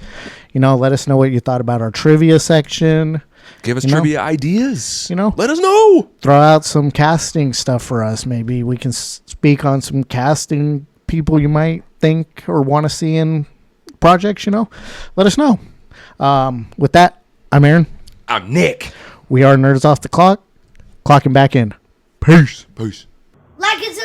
Let us know what you thought about our trivia section. Give us trivia ideas. Let us know. Throw out some casting stuff for us. Maybe we can speak on some casting people you might think or want to see in projects. Let us know. With that, I'm Aaron. I'm Nick. We are Nerds Off the Clock. Clocking back in. Peace. Peace. Like it's